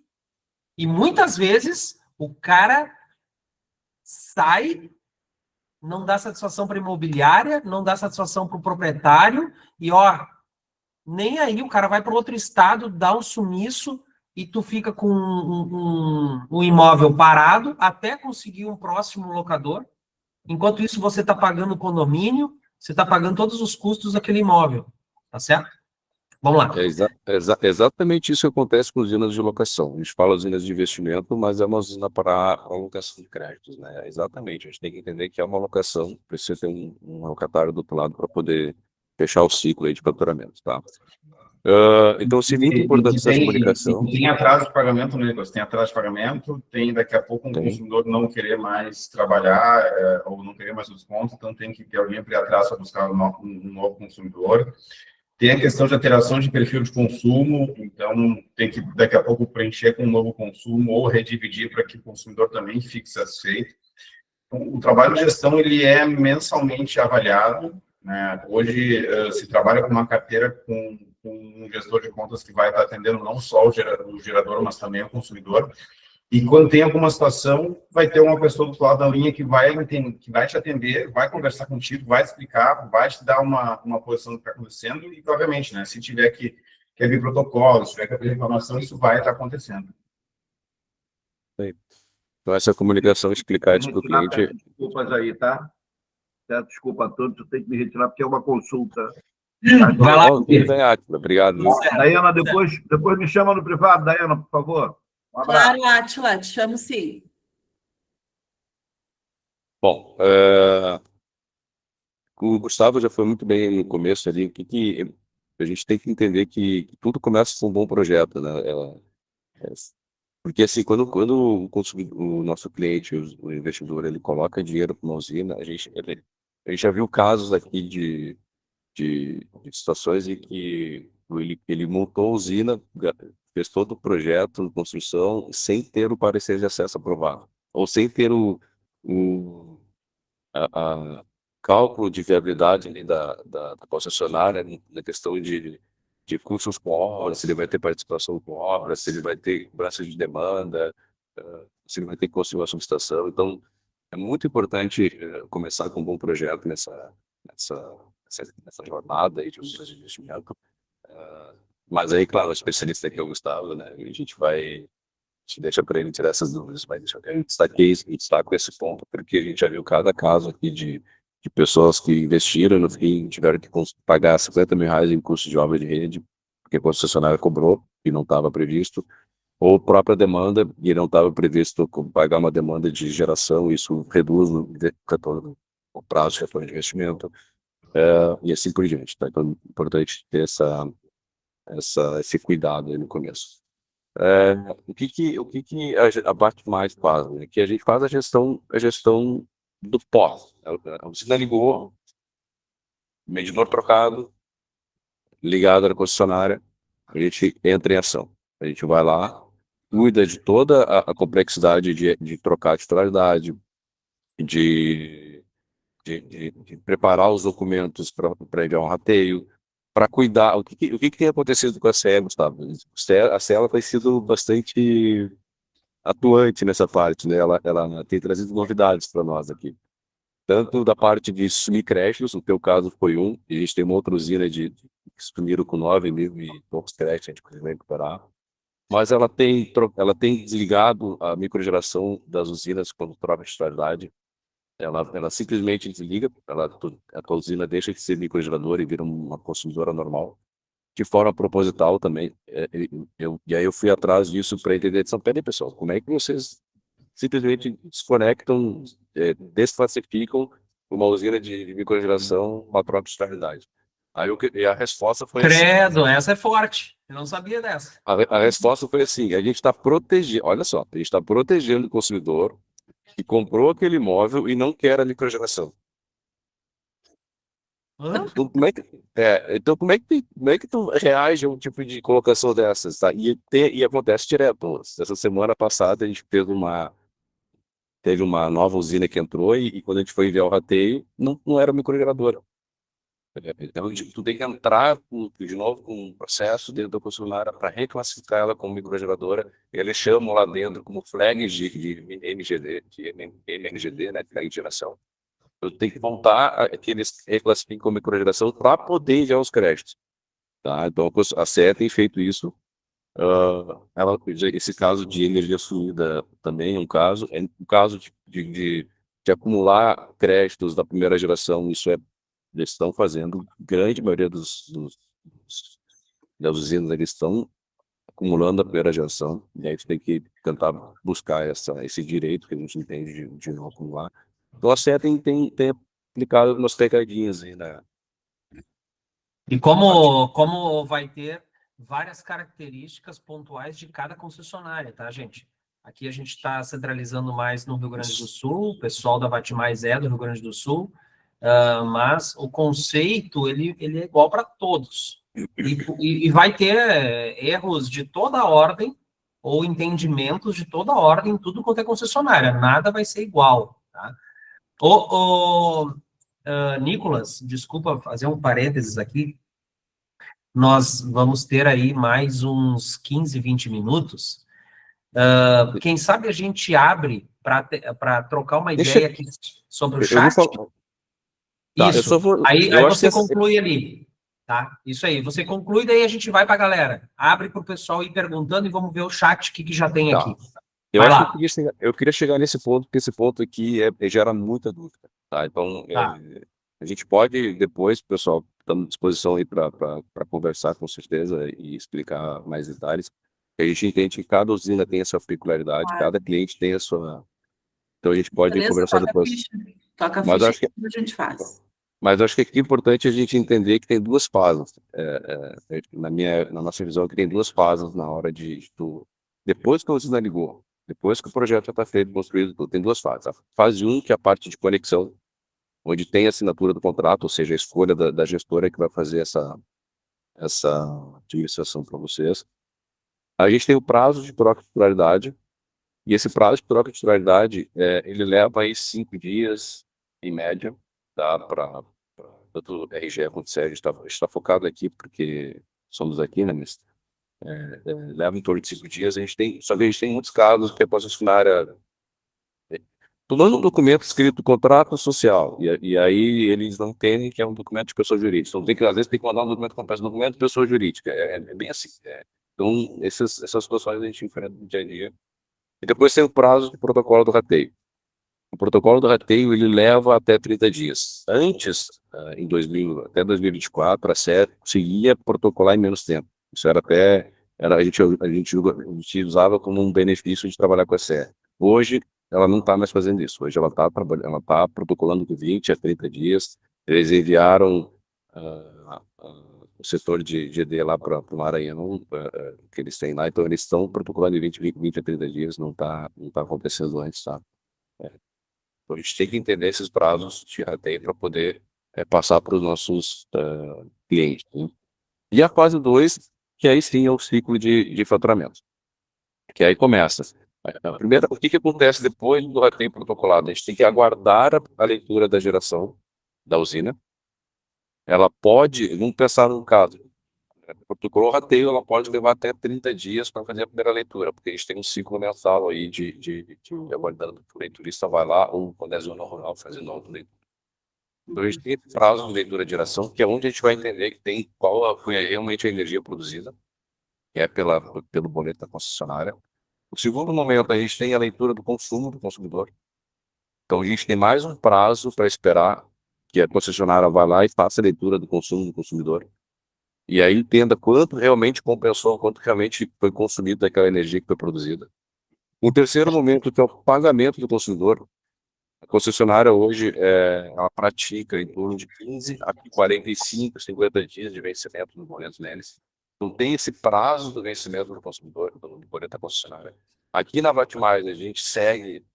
S1: E muitas vezes o cara sai, não dá satisfação para a imobiliária, não dá satisfação para o proprietário, e ó, nem aí o cara vai para outro estado, dá um sumiço, e tu fica com um imóvel parado até conseguir um próximo locador. Enquanto isso, você está pagando o condomínio, você está pagando todos os custos daquele imóvel. Tá certo? Vamos lá.
S3: Exatamente isso que acontece com usinas de locação. A gente fala usinas de investimento, mas é uma usina para alocação de créditos, né? Exatamente. A gente tem que entender que é uma alocação, precisa ter um locatário do outro lado para poder fechar o ciclo aí de faturamento, tá? Então, se muito importante essa comunicação.
S4: Tem atraso de pagamento, né, Nicolas? Tem atraso de pagamento, tem daqui a pouco consumidor não querer mais trabalhar ou não querer mais o desconto, então tem que ter alguém para ir atrás para buscar um novo consumidor. Tem a questão de alteração de perfil de consumo, então tem que daqui a pouco preencher com um novo consumo ou redividir para que o consumidor também fique satisfeito. O trabalho de gestão ele é mensalmente avaliado, né? Hoje se trabalha com uma carteira com um gestor de contas que vai estar atendendo não só o gerador, mas também o consumidor. E quando tem alguma situação, vai ter uma pessoa do outro lado da linha que vai te atender, vai conversar contigo, vai te explicar, vai te dar uma posição do que está acontecendo e, obviamente, né, se tiver que vir protocolo, se tiver que haver reclamação, isso vai estar acontecendo.
S3: Então, essa comunicação, explicar isso para o cliente...
S6: Desculpas aí, tá? Peço desculpa a todos, eu tenho que me retirar porque é uma consulta.
S1: Vai lá.
S3: Obrigado.
S6: Daiana, depois me chama no privado, Daiana, por favor. Um abraço.
S5: Claro, Átila, te chamo sim.
S3: Bom, o Gustavo já foi muito bem no começo ali, que a gente tem que entender que tudo começa com um bom projeto, né? Porque assim, quando o nosso cliente, o investidor, ele coloca dinheiro para uma usina, a gente já viu casos aqui de situações em que ele montou a usina, fez todo o projeto de construção sem ter o parecer de acesso aprovado, ou sem ter o cálculo de viabilidade ali da concessionária na questão de custos com obra, se ele vai ter participação com obra, se ele vai ter braço de demanda, se ele vai ter que construir uma subestação. Então, é muito importante começar com um bom projeto nessa jornada aí de investimento. Mas aí, claro, o especialista aqui é o Gustavo, né? E a gente deixa para ele tirar essas dúvidas, mas eu destaco esse ponto, porque a gente já viu cada caso aqui de pessoas que investiram no fim, tiveram que pagar R$50 mil em custo de obra de rede, porque a concessionária cobrou e não estava previsto, ou própria demanda e não estava previsto pagar uma demanda de geração, isso reduz o prazo de retorno de investimento, e assim por diante. Tá? Então, é importante ter esse cuidado aí no começo. O que a parte mais faz? Né? Que a gente faz a gestão do pós. A usina ligou, medidor trocado, ligado na concessionária, a gente entra em ação. A gente vai lá, cuida de toda a complexidade de trocar a titularidade, de, de preparar os documentos para enviar um rateio, para cuidar. O que tem acontecido com a CE, Gustavo? A CE ela tem sido bastante atuante nessa parte, né? Ela tem trazido novidades para nós aqui. Tanto da parte de sumir creches, no teu caso foi um, e a gente tem uma outra usina que sumiram com 9 mil e poucos creches, a gente conseguiu recuperar. Mas ela tem desligado a microgeração das usinas quando troca a titularidade. Ela simplesmente desliga, a usina deixa de ser microgeradora e vira uma consumidora normal, de forma proposital também. E aí eu fui atrás disso para entender, peraí, pessoal, como é que vocês simplesmente desconectam, desclassificam uma usina de microgeração, uma própria titularidade? E a resposta foi assim.
S1: Credo, essa é forte. Eu não sabia dessa.
S3: A resposta foi assim: a gente está protegendo, olha só, a gente está protegendo o consumidor que comprou aquele imóvel e não quer a microgeração.
S1: Hã?
S3: Então como é que tu reage a um tipo de colocação dessas, tá? E acontece direto. Essa semana passada a gente teve uma nova usina que entrou e quando a gente foi enviar o rateio, não era microgeradora. Então, tu tem que entrar de novo com um processo dentro da concessionária para reclassificar ela como microgeradora. Eles chamam lá dentro como flags de MGD, de MNGD, né, flag de geração. Eu tenho que voltar a que eles reclassifiquem como microgeração para poder enviar os créditos. Tá? Então, a CE tem feito isso. Esse caso de energia fluida também é um caso. É um caso de acumular créditos da primeira geração, eles estão fazendo, grande maioria das usinas, eles estão acumulando a primeira geração, e aí a gente tem que tentar buscar esse direito que a gente entende de não acumular. Então a CE tem aplicado umas pegadinhas aí, né?
S1: E como vai ter várias características pontuais de cada concessionária, tá, gente? Aqui a gente está centralizando mais no Rio Grande do Sul, o pessoal da Vatmais é do Rio Grande do Sul, mas o conceito, ele é igual para todos. E vai ter erros de toda ordem, ou entendimentos de toda ordem, tudo quanto é concessionária, nada vai ser igual, tá? Nicolas, desculpa fazer um parênteses aqui, nós vamos ter aí mais uns 15, 20 minutos. Quem sabe a gente abre para trocar uma ideia aqui sobre o
S3: Eu
S1: chat?
S3: vou falar. Tá,
S1: Isso. Aí
S3: acho
S1: você
S3: que
S1: conclui ali, tá? Isso aí. Você conclui, daí a gente vai para a galera. Abre para o pessoal ir perguntando e vamos ver o chat, o que já tem aqui.
S3: Eu
S1: Vai
S3: acho
S1: lá.
S3: que eu queria chegar nesse ponto, porque esse ponto aqui gera muita dúvida, tá? Então,
S1: Tá.
S3: a gente pode depois, pessoal, estamos à disposição aí para conversar com certeza e explicar mais detalhes. A gente entende que cada usina tem a sua peculiaridade, cada cliente tem a sua. Então a gente pode
S5: Beleza,
S3: conversar
S5: toca a
S3: depois.
S5: ficha. Toca a
S3: Mas
S5: ficha
S3: acho que
S5: e a gente faz.
S3: Mas acho que aqui é importante a gente entender que tem duas fases. Na nossa visão, que tem duas fases na hora depois que a usina ligou, depois que o projeto já está feito, construído, tudo, tem duas fases. A fase 1, que é a parte de conexão, onde tem a assinatura do contrato, ou seja, a escolha da gestora que vai fazer essa administração para vocês. A gente tem o prazo de troca de titularidade, e esse prazo de troca de titularidade, ele leva aí 5 dias, em média, tá? Tanto RGE quanto SEG, a gente está focado aqui, porque somos aqui, né? Mas leva em torno de 5 dias. Só que a gente tem muitos casos que a concessionária tu manda um documento escrito contrato social, e aí eles não entendem que é um documento de pessoa jurídica. Então, às vezes, tem que mandar um documento completo, documento de pessoa jurídica. É bem assim. Então, essas situações a gente enfrenta no dia a dia. E depois tem o prazo do protocolo do rateio. O protocolo do rateio, ele leva até 30 dias. Antes, até 2024, a SE conseguia protocolar em menos tempo. Isso a gente usava como um benefício de trabalhar com a SE. Hoje, ela não está mais fazendo isso. Hoje ela está protocolando de 20 a 30 dias. Eles enviaram o setor de GD lá para o Maranhão, que eles têm lá. Então, eles estão protocolando de 20 a 30 dias. Não tá acontecendo antes, tá? Então, a gente tem que entender esses prazos de rateio para poder passar para os nossos clientes, né? E a fase 2, que aí sim é o ciclo de faturamento. Que aí começa. A primeira, o que que acontece depois do rateio protocolado? A gente tem que aguardar a leitura da geração da usina. Ela pode, vamos pensar num caso, protocolou o rateio, ela pode levar até 30 dias para fazer a primeira leitura, porque a gente tem um ciclo mensal aí de aguardando que o leiturista vai lá, ou quando é zona rural, fazendo auto-leitura. Então a gente tem esse prazo de leitura de geração, que é onde a gente vai entender que tem foi realmente a energia produzida, que é pelo boleto da concessionária. O segundo momento, a gente tem a leitura do consumo do consumidor. Então a gente tem mais um prazo para esperar que a concessionária vá lá e faça a leitura do consumo do consumidor. E aí entenda quanto realmente compensou, quanto realmente foi consumido daquela energia que foi produzida. O terceiro momento, que é o pagamento do consumidor. A concessionária hoje, ela pratica em torno de 15 a 45, 50 dias de vencimento dos boletos neles. Não tem esse prazo do vencimento do consumidor, do boleto da concessionária. Aqui na Vatmais, a gente segue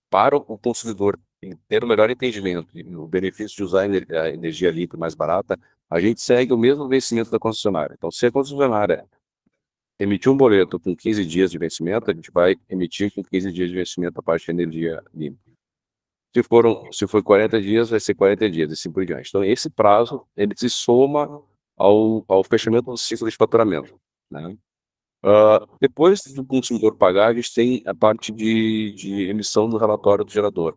S3: para o consumidor ter o melhor entendimento e o benefício de usar a energia limpa mais barata, a gente segue o mesmo vencimento da concessionária. Então, se a concessionária emitir um boleto com 15 dias de vencimento, a gente vai emitir com 15 dias de vencimento a parte de energia limpa. Se for 40 dias, vai ser 40 dias, e assim por diante. Então, esse prazo, ele se soma ao fechamento do ciclo de faturamento, né? Depois do consumidor pagar, a gente tem a parte de emissão do relatório do gerador.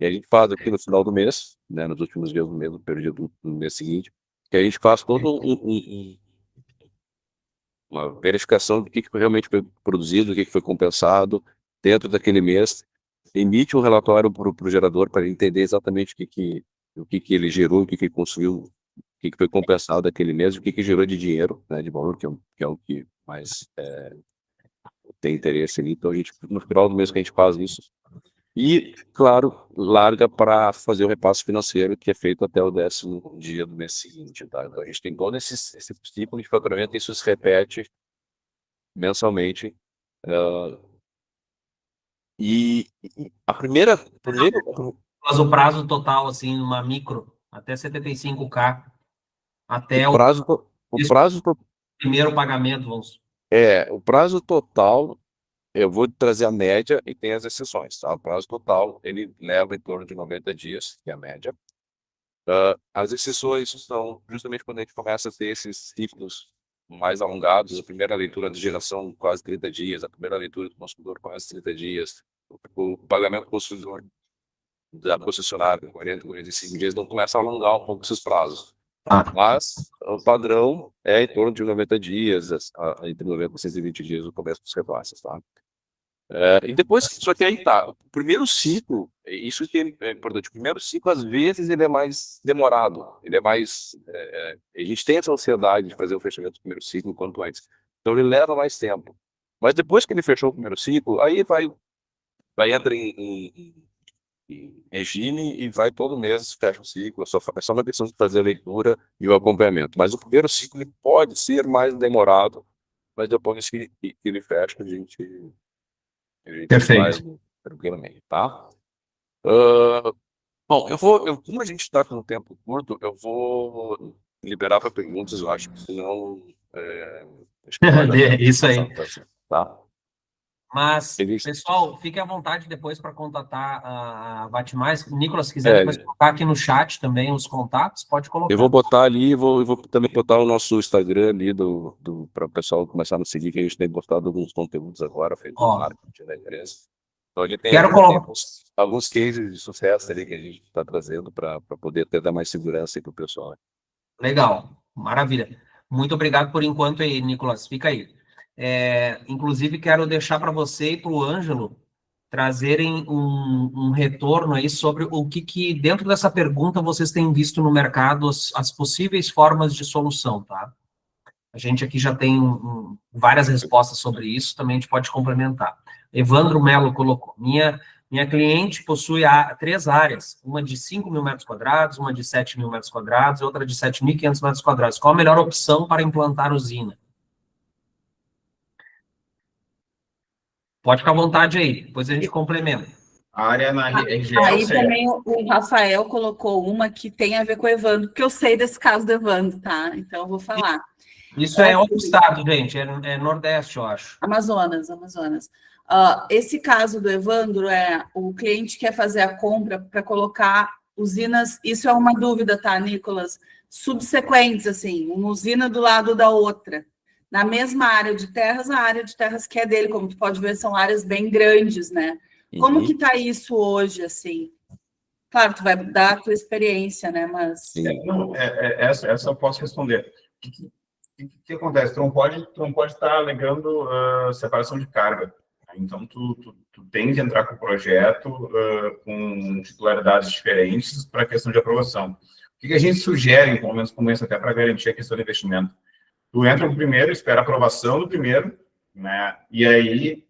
S3: E a gente faz aqui no final do mês, né, nos últimos dias do mês, no período do mês seguinte, que a gente faz toda uma verificação do que realmente foi produzido, o que foi compensado dentro daquele mês, emite um relatório para o gerador para ele entender exatamente o que ele gerou, o que ele consumiu, o que foi compensado daquele mês, o que gerou de dinheiro, né, de valor, que é o que mais tem interesse ali. Então, no final do mês que a gente faz isso. E, claro, larga para fazer o repasse financeiro, que é feito até o 10º dia do mês seguinte. Tá? Então, a gente tem todo esse ciclo de faturamento, isso se repete mensalmente. E a primeira
S1: Mas o prazo total, assim, numa micro, até 75K, até
S3: o prazo
S1: primeiro pagamento, vamos.
S3: o prazo total, eu vou trazer a média e tem as exceções, tá? O prazo total, ele leva em torno de 90 dias, que é a média. As exceções são justamente quando a gente começa a ter esses ciclos mais alongados, a primeira leitura de geração quase 30 dias, a primeira leitura do consumidor quase 30 dias, o pagamento do consumidor da concessionária, 40, 45 dias, não começa a alongar um pouco esses prazos. Mas o padrão é em torno de 90 dias, entre 90 e 120 dias o começo dos repasses, tá? E depois, só que aí tá, o primeiro ciclo, isso que é importante, o primeiro ciclo às vezes ele é mais demorado, ele é mais, a gente tem essa ansiedade de fazer o fechamento do primeiro ciclo quanto antes, então ele leva mais tempo. Mas depois que ele fechou o primeiro ciclo, aí vai entrar em regime e vai todo mês, fecha o ciclo, é só uma questão de fazer a leitura e o acompanhamento. Mas o primeiro ciclo ele pode ser mais demorado, mas depois que ele fecha, a gente
S1: Perfeito.
S3: vai tranquilamente, tá? Bom, como a gente está com um tempo curto, eu vou liberar para perguntas, eu acho que senão acho que não vai dar tempo.
S1: Isso aí.
S3: Tá?
S1: Mas, pessoal, fique à vontade depois para contatar a Vatmais. Nicolas, se quiser depois colocar aqui no chat também os contatos, pode colocar.
S3: Eu vou botar ali, eu vou também botar o nosso Instagram ali para o pessoal começar a nos seguir, que a gente tem postado alguns conteúdos agora, feito no marketing da empresa. Então, ele tem alguns cases de sucesso ali que a gente está trazendo para poder dar mais segurança para o pessoal.
S1: Legal, maravilha. Muito obrigado por enquanto aí, Nicolas. Fica aí. Inclusive, quero deixar para você e para o Ângelo trazerem um retorno aí sobre o que dentro dessa pergunta vocês têm visto no mercado, as possíveis formas de solução, tá? A gente aqui já tem várias respostas sobre isso, também a gente pode complementar. Evandro Melo colocou, minha cliente possui 3 áreas, uma de 5.000 metros quadrados, uma de 7.000 metros quadrados e outra de 7.500 metros quadrados. Qual a melhor opção para implantar usina? Pode ficar à vontade aí, depois a gente complementa.
S4: A área na RGE,
S5: Aí também o Rafael colocou uma que tem a ver com o Evandro, porque eu sei desse caso do Evandro, tá? Então eu vou falar.
S1: Isso é outro estado, gente, é Nordeste, eu acho.
S5: Amazonas. Esse caso do Evandro o cliente quer fazer a compra para colocar usinas, isso é uma dúvida, tá, Nicolas? Subsequentes, assim, uma usina do lado da outra. Na mesma área de terras, a área de terras que é dele, como tu pode ver, são áreas bem grandes, né? Como que tá isso hoje, assim? Claro, tu vai dar a tua experiência, né, mas...
S4: Não, essa eu posso responder. O que acontece? Tu não pode estar alegando separação de carga. Né? Então, tu tem que entrar com o projeto com titularidades diferentes para a questão de aprovação. O que a gente sugere, pelo menos como isso, até para garantir a questão do investimento? Tu entra no primeiro, espera a aprovação do primeiro, né? E aí,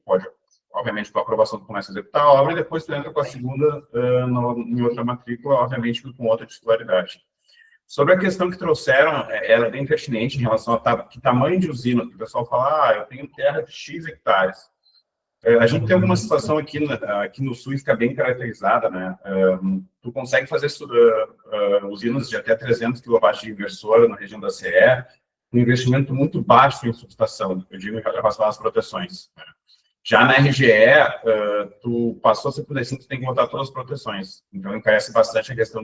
S4: obviamente, com a aprovação, tu começa a executar a obra, e depois tu entra com a segunda em outra matrícula, obviamente, com outra titularidade. Sobre a questão que trouxeram, ela é bem pertinente em relação a que tamanho de usina. O pessoal fala, eu tenho terra de X hectares. A gente tem alguma situação aqui no sul, fica bem caracterizada, né? Tu consegue fazer usinas de até 300 kW de inversora na região da CE, um investimento muito baixo em subestação, eu digo em relação às proteções. Já na RGE, tu passou a 55, tu tem que botar todas as proteções. Então, encarece bastante a questão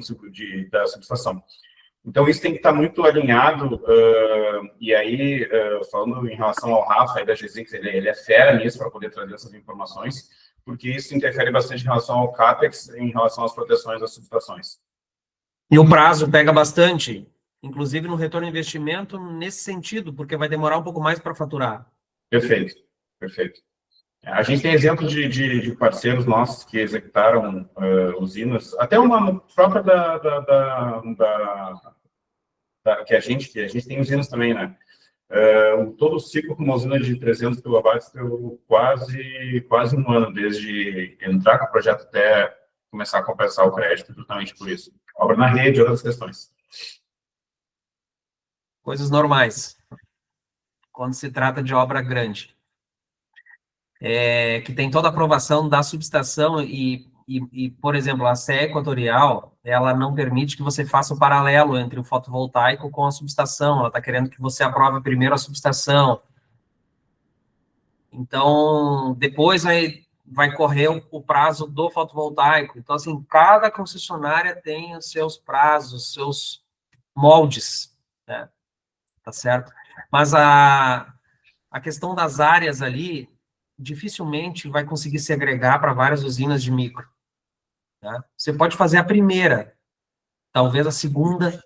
S4: da subestação. Então, isso tem que estar muito alinhado, e aí, falando em relação ao Rafa e da GZIX, ele é fera nisso para poder trazer essas informações, porque isso interfere bastante em relação ao CAPEX e em relação às proteções das subestações.
S1: E o prazo pega bastante, inclusive no retorno ao investimento, nesse sentido, porque vai demorar um pouco mais para faturar.
S4: Perfeito. A gente tem exemplo de parceiros nossos que executaram usinas, até uma própria que a gente tem usinas também, né? Todo o ciclo com uma usina de 300 kW deu quase um ano, desde entrar com o projeto até começar a compensar o crédito, justamente por isso. Obra na rede e outras questões.
S1: Coisas normais, quando se trata de obra grande. Que tem toda a aprovação da subestação e, por exemplo, a CE Equatorial, ela não permite que você faça o paralelo entre o fotovoltaico com a subestação, ela está querendo que você aprove primeiro a subestação. Então, depois vai correr o prazo do fotovoltaico. Então, assim, cada concessionária tem os seus prazos, os seus moldes, né? Tá certo? Mas a questão das áreas ali, dificilmente vai conseguir se agregar para várias usinas de micro. Tá? Você pode fazer a primeira, talvez a segunda,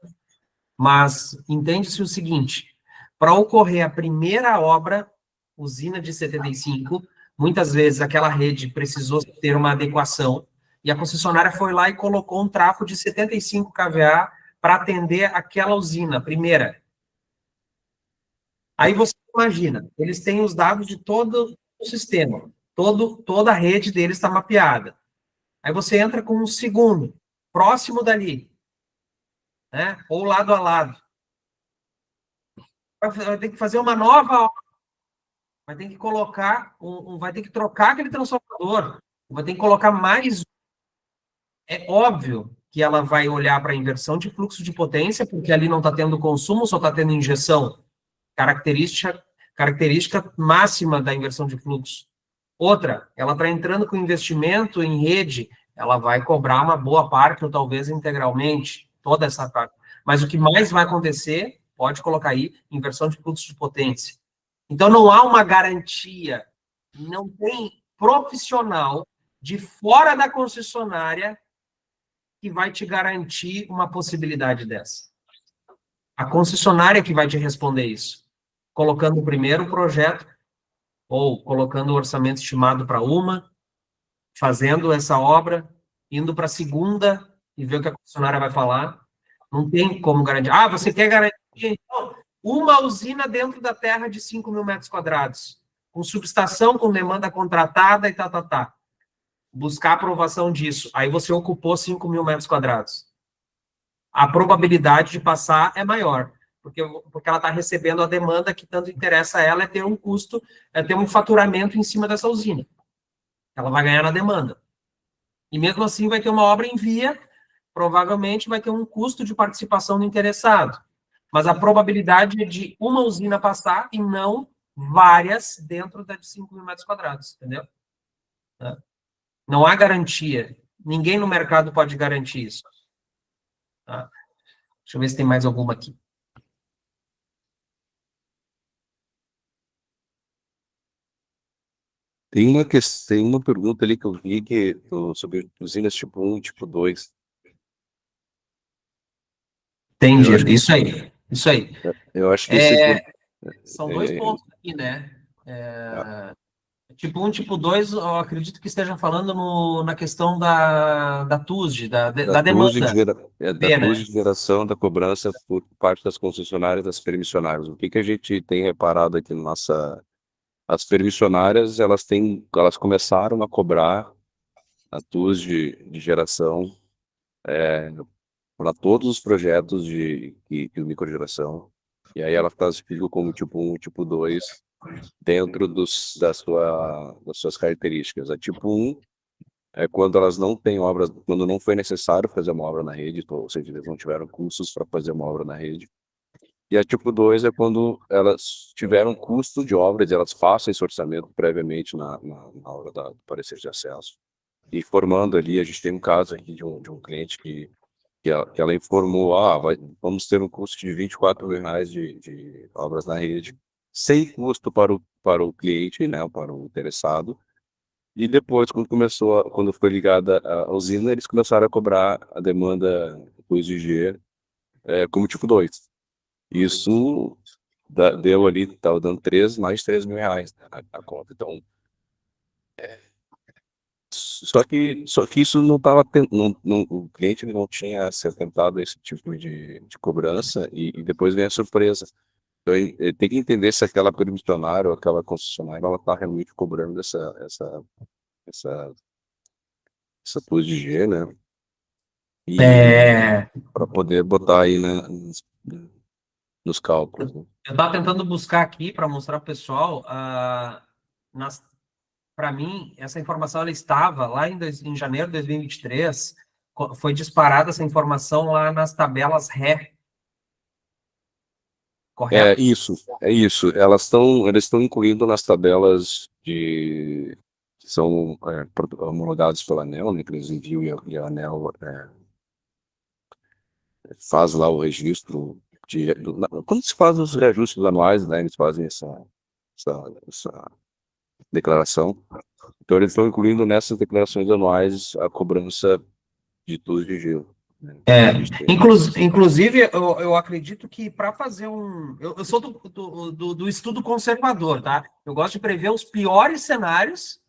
S1: mas entende-se o seguinte, para ocorrer a primeira obra, usina de 75, muitas vezes aquela rede precisou ter uma adequação, e a concessionária foi lá e colocou um trafo de 75 kVA para atender aquela usina, primeira. Aí você imagina, eles têm os dados de todo o sistema, toda a rede deles está mapeada. Aí você entra com um segundo, próximo dali, né? Ou lado a lado. Vai ter que fazer uma nova obra. Vai ter que colocar, vai ter que trocar aquele transformador, vai ter que colocar mais. É óbvio que ela vai olhar para a inversão de fluxo de potência, porque ali não está tendo consumo, só está tendo injeção. Característica máxima da inversão de fluxo. Outra, ela está entrando com investimento em rede, ela vai cobrar uma boa parte, ou talvez integralmente, toda essa parte. Mas o que mais vai acontecer, pode colocar aí, inversão de fluxo de potência. Então, não há uma garantia, não tem profissional de fora da concessionária que vai te garantir uma possibilidade dessa. A concessionária que vai te responder isso. Colocando o primeiro projeto, ou colocando o orçamento estimado para uma, fazendo essa obra, indo para a segunda e ver o que a concessionária vai falar. Não tem como garantir. Você quer garantir, então, uma usina dentro da terra de 5.000 metros quadrados, com subestação, com demanda contratada e tá. Buscar a aprovação disso. Aí você ocupou 5.000 metros quadrados. A probabilidade de passar é maior, porque ela está recebendo a demanda que tanto interessa a ela, é ter um custo, é ter um faturamento em cima dessa usina. Ela vai ganhar na demanda. E mesmo assim vai ter uma obra em via, provavelmente vai ter um custo de participação do interessado. Mas a probabilidade é de uma usina passar e não várias dentro de 5 mil metros quadrados, entendeu? Não há garantia. Ninguém no mercado pode garantir isso. Tá? Deixa eu ver se tem mais alguma aqui.
S3: Tem uma pergunta ali que eu vi sobre usinas tipo 1 e tipo 2.
S1: Entendi.
S3: Eu acho que,
S1: Isso aí. Isso aí.
S3: eu acho que esse...
S1: São dois
S3: é,
S1: pontos aqui, né? Tipo 1, tipo 2, eu acredito que esteja falando na questão da TUSD, da demanda.
S3: Da
S1: B, né?
S3: TUSD de geração da cobrança por parte das concessionárias, das permissionárias. O que a gente tem reparado aqui na nossa... As permissionárias, elas começaram a cobrar a TUSD de geração para todos os projetos de microgeração. E aí ela classifica como tipo 1 e tipo 2 dentro das suas características. A tipo 1 é quando elas não têm obras, quando não foi necessário fazer uma obra na rede, ou seja, eles não tiveram custos para fazer uma obra na rede. E a tipo 2 é quando elas tiveram custo de obras, elas façam esse orçamento previamente na hora do parecer de acesso. E formando ali, a gente tem um caso aqui de um cliente que ela informou, vamos ter um custo de R$ 24.000 de obras na rede, sem custo para o cliente, né, para o interessado. E depois, quando foi ligada a usina, eles começaram a cobrar a demanda do exigir como tipo 2. Isso deu ali, estava dando mais de R$ 3.000, né, a conta. Então, só que isso não estava, o cliente não tinha se atentado a esse tipo de cobrança e depois vem a surpresa. Então, ele tem que entender se aquela permissionária ou aquela concessionária ela está realmente cobrando essa essa coisa de G, né? E para poder botar aí, né, nos cálculos, né?
S1: Eu estava tentando buscar aqui para mostrar para o pessoal, para mim, essa informação ela estava lá em janeiro de 2023, foi disparada essa informação lá nas tabelas RE, correto?
S3: É isso. Eles estão incluindo nas tabelas que são homologadas pela ANEEL, né, que eles enviam e a ANEEL faz lá o registro quando se faz os reajustes anuais, né, eles fazem essa declaração. Então eles estão incluindo nessas declarações anuais a cobrança de tudo de gelo, né?
S1: Inclusive, eu acredito que para fazer eu sou do estudo conservador, tá? Eu gosto de prever os piores cenários,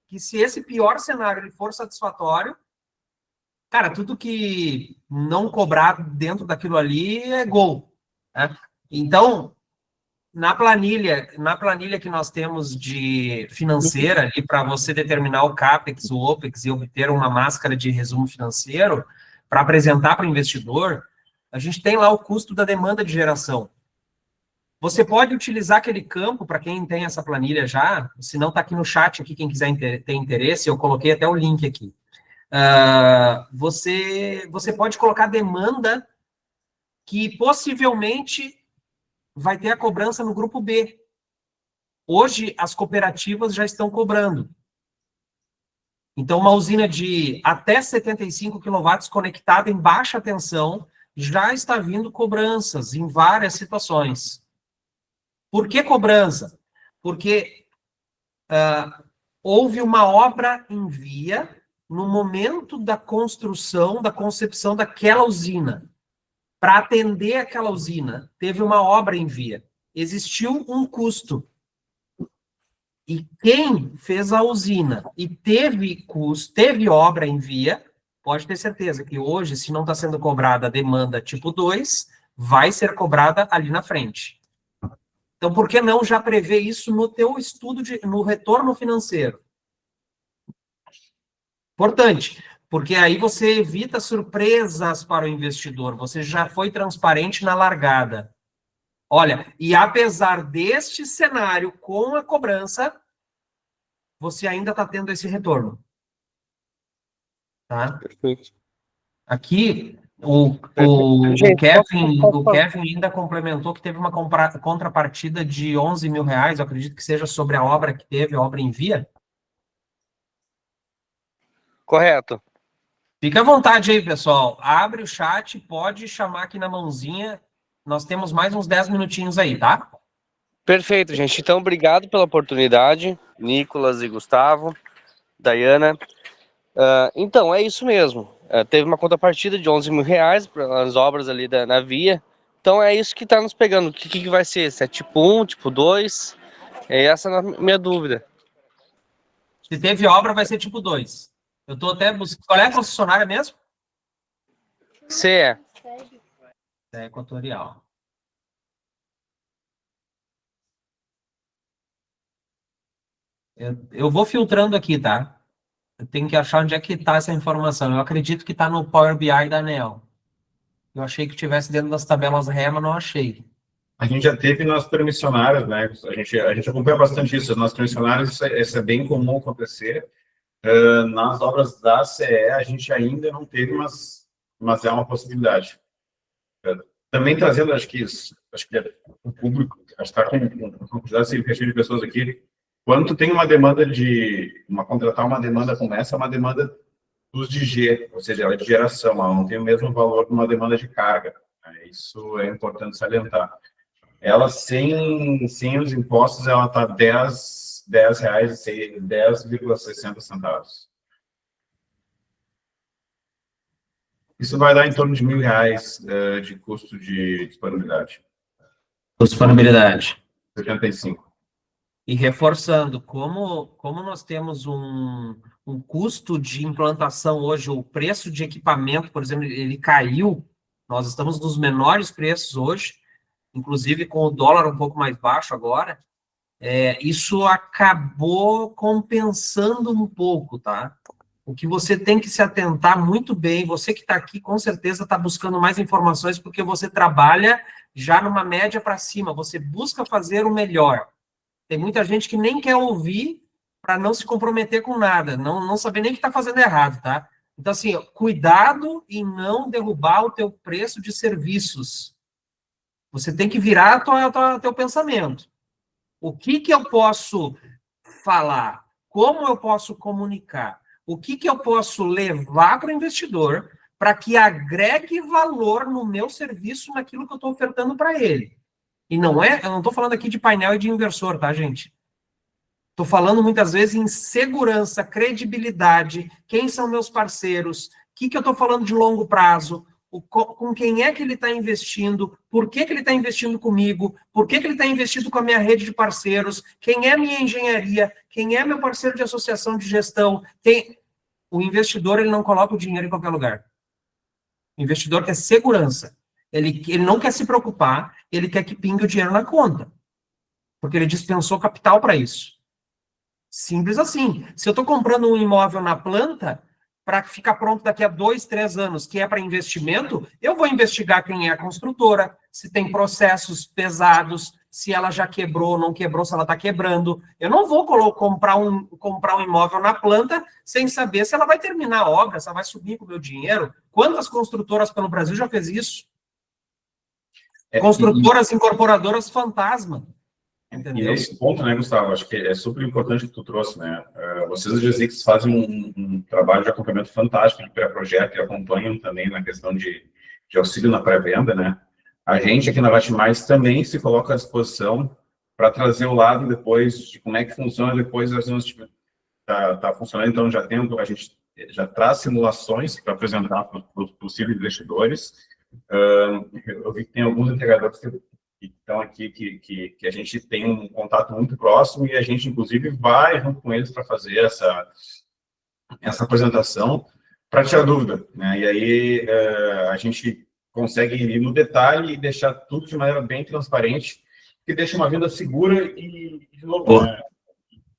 S1: que se esse pior cenário ele for satisfatório, cara, tudo que não cobrar dentro daquilo ali é gol, né? Então, na planilha que nós temos de financeira ali para você determinar o CAPEX, o OPEX e obter uma máscara de resumo financeiro para apresentar para o investidor, a gente tem lá o custo da demanda de geração. Você pode utilizar aquele campo, para quem tem essa planilha já, se não está aqui no chat, aqui, quem quiser ter interesse, eu coloquei até o link aqui. Você pode colocar demanda que possivelmente vai ter a cobrança no grupo B. Hoje, as cooperativas já estão cobrando. Então, uma usina de até 75 kW conectada em baixa tensão já está vindo cobranças em várias situações. Por que cobrança? Porque houve uma obra em via no momento da construção, da concepção daquela usina. Para atender aquela usina, teve uma obra em via. Existiu um custo. E quem fez a usina e teve custo, teve obra em via, pode ter certeza que hoje, se não está sendo cobrada a demanda tipo 2, vai ser cobrada ali na frente. Então, por que não já prever isso no teu estudo, no retorno financeiro? Importante, porque aí você evita surpresas para o investidor, você já foi transparente na largada. Olha, e apesar deste cenário com a cobrança, você ainda está tendo esse retorno. tá?
S3: Perfeito.
S1: Aqui, o
S7: Gente,
S1: Kevin ainda complementou que teve uma contrapartida de 11 mil reais, eu acredito que seja sobre a obra que teve, a obra em via.
S7: correto.
S1: Fica à vontade aí, pessoal. Abre o chat, pode chamar aqui na mãozinha. Nós temos mais uns 10 minutinhos aí, tá?
S7: Perfeito, gente. Então, obrigado pela oportunidade, Nicolas e Gustavo, Dayana. Então, é isso mesmo. Teve uma contrapartida de 11 mil reais para as obras ali na via. Então, é isso que está nos pegando. O que vai ser? Se é tipo 1, tipo 2? Essa é a minha dúvida.
S1: Se teve obra, vai ser tipo 2. Eu tô até buscando. Qual é a concessionária mesmo?
S7: CE.
S1: É Equatorial. Eu vou filtrando aqui, tá? Eu tenho que achar onde é que tá essa informação. Eu acredito que tá no Power BI da ANEEL. Eu achei que tivesse dentro das tabelas RE, mas não achei.
S4: A gente já teve nas permissionárias, né? A gente acompanha bastante isso. Nas permissionárias, isso é bem comum acontecer. Nas obras da CE, a gente ainda não teve, mas é uma possibilidade. Também trazendo, acho que o público, acho que está com uma quantidade significativa de pessoas aqui. Quando tu tem uma demanda contratar uma demanda como essa, é uma demanda dos de G, ou seja, ela é de geração, ela não tem o mesmo valor de uma demanda de carga. Né? Isso é importante salientar. Ela, sem os impostos, ela está R$10,60. Isso vai dar em torno de R$1.000 de custo de disponibilidade.
S1: Disponibilidade.
S4: 75.
S1: E reforçando, como nós temos um custo de implantação hoje, o preço de equipamento, por exemplo, ele caiu, nós estamos nos menores preços hoje, inclusive com o dólar um pouco mais baixo agora, isso acabou compensando um pouco, tá? O que você tem que se atentar muito bem, você que está aqui com certeza está buscando mais informações porque você trabalha já numa média para cima, você busca fazer o melhor. Tem muita gente que nem quer ouvir para não se comprometer com nada, não saber nem o que está fazendo errado, tá? Então, assim, cuidado em não derrubar o teu preço de serviços. Você tem que virar teu pensamento. O que eu posso falar? Como eu posso comunicar? O que eu posso levar para o investidor para que agregue valor no meu serviço, naquilo que eu estou ofertando para ele? E eu não estou falando aqui de painel e de inversor, tá, gente? Estou falando muitas vezes em segurança, credibilidade, quem são meus parceiros, o que eu estou falando de longo prazo, com quem é que ele está investindo, por que ele está investindo comigo, por que ele está investindo com a minha rede de parceiros, quem é minha engenharia, quem é meu parceiro de associação de gestão. O investidor, ele não coloca o dinheiro em qualquer lugar. O investidor quer segurança. Ele não quer se preocupar, ele quer que pingue o dinheiro na conta. Porque ele dispensou capital para isso. Simples assim. Se eu estou comprando um imóvel na planta, para ficar pronto daqui a 2, 3 anos, que é para investimento, eu vou investigar quem é a construtora, se tem processos pesados, se ela já quebrou ou não quebrou, se ela está quebrando. Eu não vou comprar um imóvel na planta sem saber se ela vai terminar a obra, se ela vai subir com o meu dinheiro. Quantas construtoras pelo Brasil já fez isso? Construtoras, incorporadoras fantasma. Entendeu?
S4: E esse ponto, né, Gustavo, acho que é super importante que tu trouxe, né? Vocês, às vezes, fazem um trabalho de acompanhamento fantástico de pré-projeto e acompanham também na questão de auxílio na pré-venda, né? A gente aqui na Vatimais também se coloca à disposição para trazer o lado depois de como é que funciona depois das tá funcionando, então a gente já traz simulações para apresentar para os possíveis investidores. Eu vi que tem alguns entregadores que estão aqui que a gente tem um contato muito próximo e a gente, inclusive, vai junto com eles para fazer essa apresentação para tirar dúvida, né? E aí a gente consegue ir no detalhe e deixar tudo de maneira bem transparente, que deixa uma venda segura e de novo, né?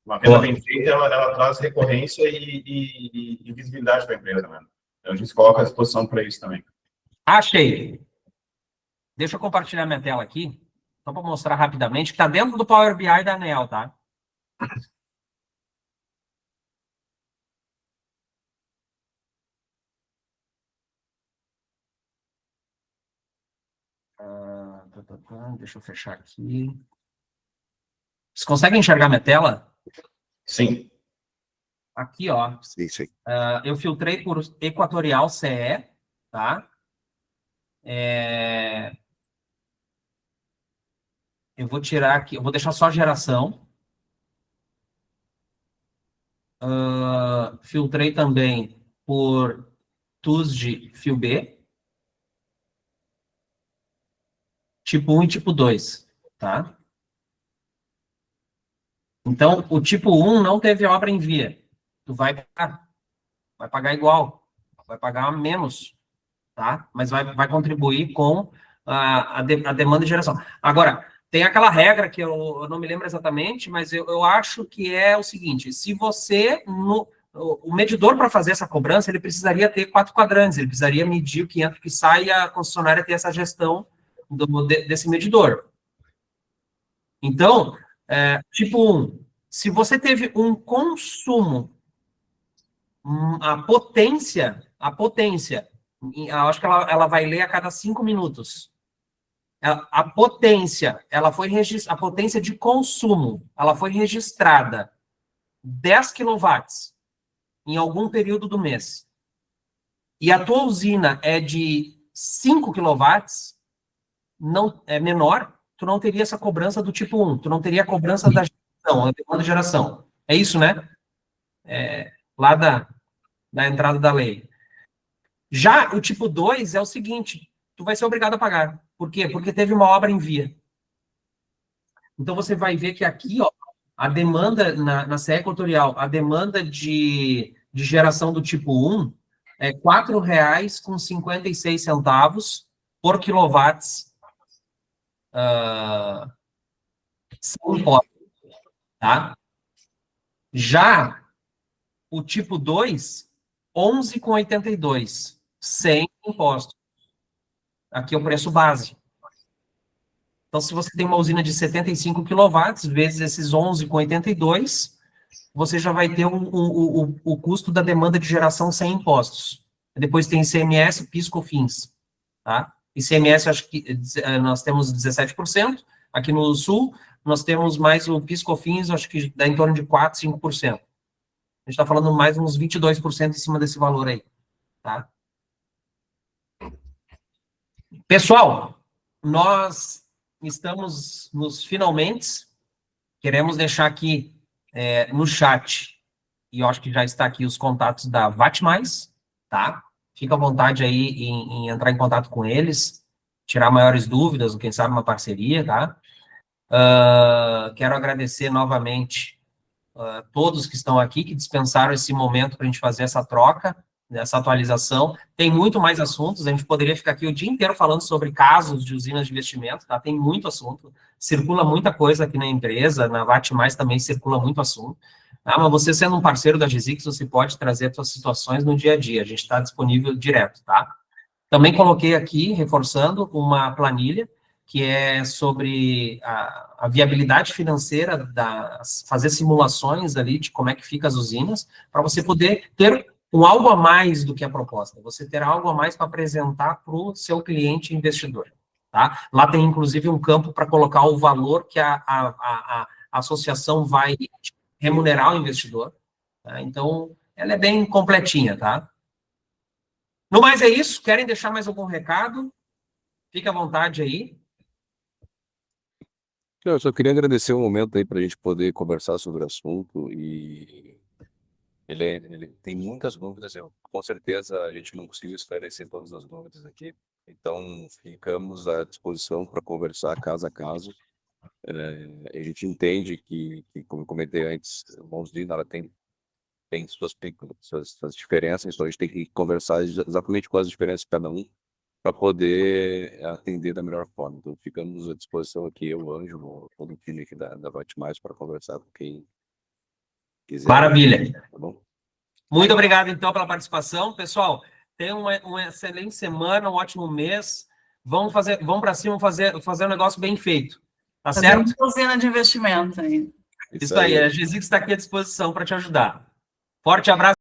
S4: Uma venda bem feita, ela traz recorrência e visibilidade para a empresa, né? Então a gente se coloca à disposição para isso também.
S1: Achei. Deixa eu compartilhar minha tela aqui, só para mostrar rapidamente, que está dentro do Power BI da ANEEL, tá? Deixa eu fechar aqui. Vocês conseguem enxergar minha tela?
S4: Sim.
S1: Aqui, ó.
S3: Sim, sim.
S1: Eu filtrei por Equatorial CE, tá? Eu vou tirar aqui, eu vou deixar só geração. Filtrei também por TUSD fio B. Tipo 1 e tipo 2, tá? Então, o tipo 1 não teve obra em via. Tu vai pagar igual, vai pagar menos, tá? Mas vai contribuir com a demanda de geração. Agora, tem aquela regra que eu não me lembro exatamente, mas eu acho que é o seguinte, se você, o medidor para fazer essa cobrança, ele precisaria ter 4 quadrantes, ele precisaria medir o que entra e o que sai, e a concessionária ter essa gestão desse medidor. Então, tipo 1, se você teve um consumo, a potência, eu acho que ela vai ler a cada 5 minutos. A potência, a potência de consumo, ela foi registrada 10 kW em algum período do mês. E a tua usina é de 5 kW, não, é menor, tu não teria essa cobrança do tipo 1, tu não teria a cobrança da geração, a demanda de geração. É isso, né? Lá da entrada da lei. Já o tipo 2 é o seguinte, tu vai ser obrigado a pagar. Por quê? Porque teve uma obra em via. Então, você vai ver que aqui, ó, a demanda na CE Equatorial, a demanda de geração do tipo 1 é R$ 4,56 por quilowatts sem imposto, tá? Já o tipo 2, R$ 11,82, sem imposto. Aqui é o preço base. Então, se você tem uma usina de 75 kW, vezes esses 11,82, você já vai ter o custo da demanda de geração sem impostos. Depois tem ICMS, PIS, COFINS, tá? ICMS, acho que nós temos 17%, aqui no Sul, nós temos mais o PIS, COFINS, acho que dá em torno de 4%, 5%. A gente está falando mais uns 22% em cima desse valor aí, tá? Pessoal, nós estamos nos finalmente, queremos deixar aqui no chat, e eu acho que já está aqui os contatos da VAT+, tá? Fica à vontade aí em entrar em contato com eles, tirar maiores dúvidas, ou quem sabe uma parceria, tá? Quero agradecer novamente todos que estão aqui, que dispensaram esse momento para a gente fazer essa troca, essa atualização. Tem muito mais assuntos, a gente poderia ficar aqui o dia inteiro falando sobre casos de usinas de investimento, tá? Tem muito assunto, circula muita coisa aqui na empresa, na VAT+, também circula muito assunto. Mas você sendo um parceiro da GESIX, você pode trazer suas situações no dia a dia, a gente está disponível direto, tá? Também coloquei aqui, reforçando, uma planilha, que é sobre a viabilidade financeira, fazer simulações ali de como é que fica as usinas, para você poder ter algo a mais do que a proposta, você ter algo a mais para apresentar para o seu cliente investidor, tá? Lá tem, inclusive, um campo para colocar o valor que a associação vai remunerar o investidor, tá? Então, ela é bem completinha, tá? No mais é isso, querem deixar mais algum recado? Fique à vontade aí.
S3: Eu só queria agradecer o momento aí para a gente poder conversar sobre o assunto e ele tem muitas dúvidas, com certeza a gente não conseguiu esclarecer todas as dúvidas aqui, então ficamos à disposição para conversar caso a caso. A gente entende que, como eu comentei antes, a usina ela tem suas diferenças, então a gente tem que conversar exatamente com as diferenças de cada um para poder atender da melhor forma. Então ficamos à disposição aqui, eu, Ângelo, todo o time aqui da VAT+, para conversar com quem quiser.
S1: Maravilha.
S3: Tá bom?
S1: Muito obrigado, então, pela participação. Pessoal, tenham uma excelente semana, um ótimo mês. Vamos para cima fazer um negócio bem feito. Tá certo?
S5: Uma usina de investimento aí.
S1: Isso aí, a GESIX está aqui à disposição para te ajudar. Forte abraço.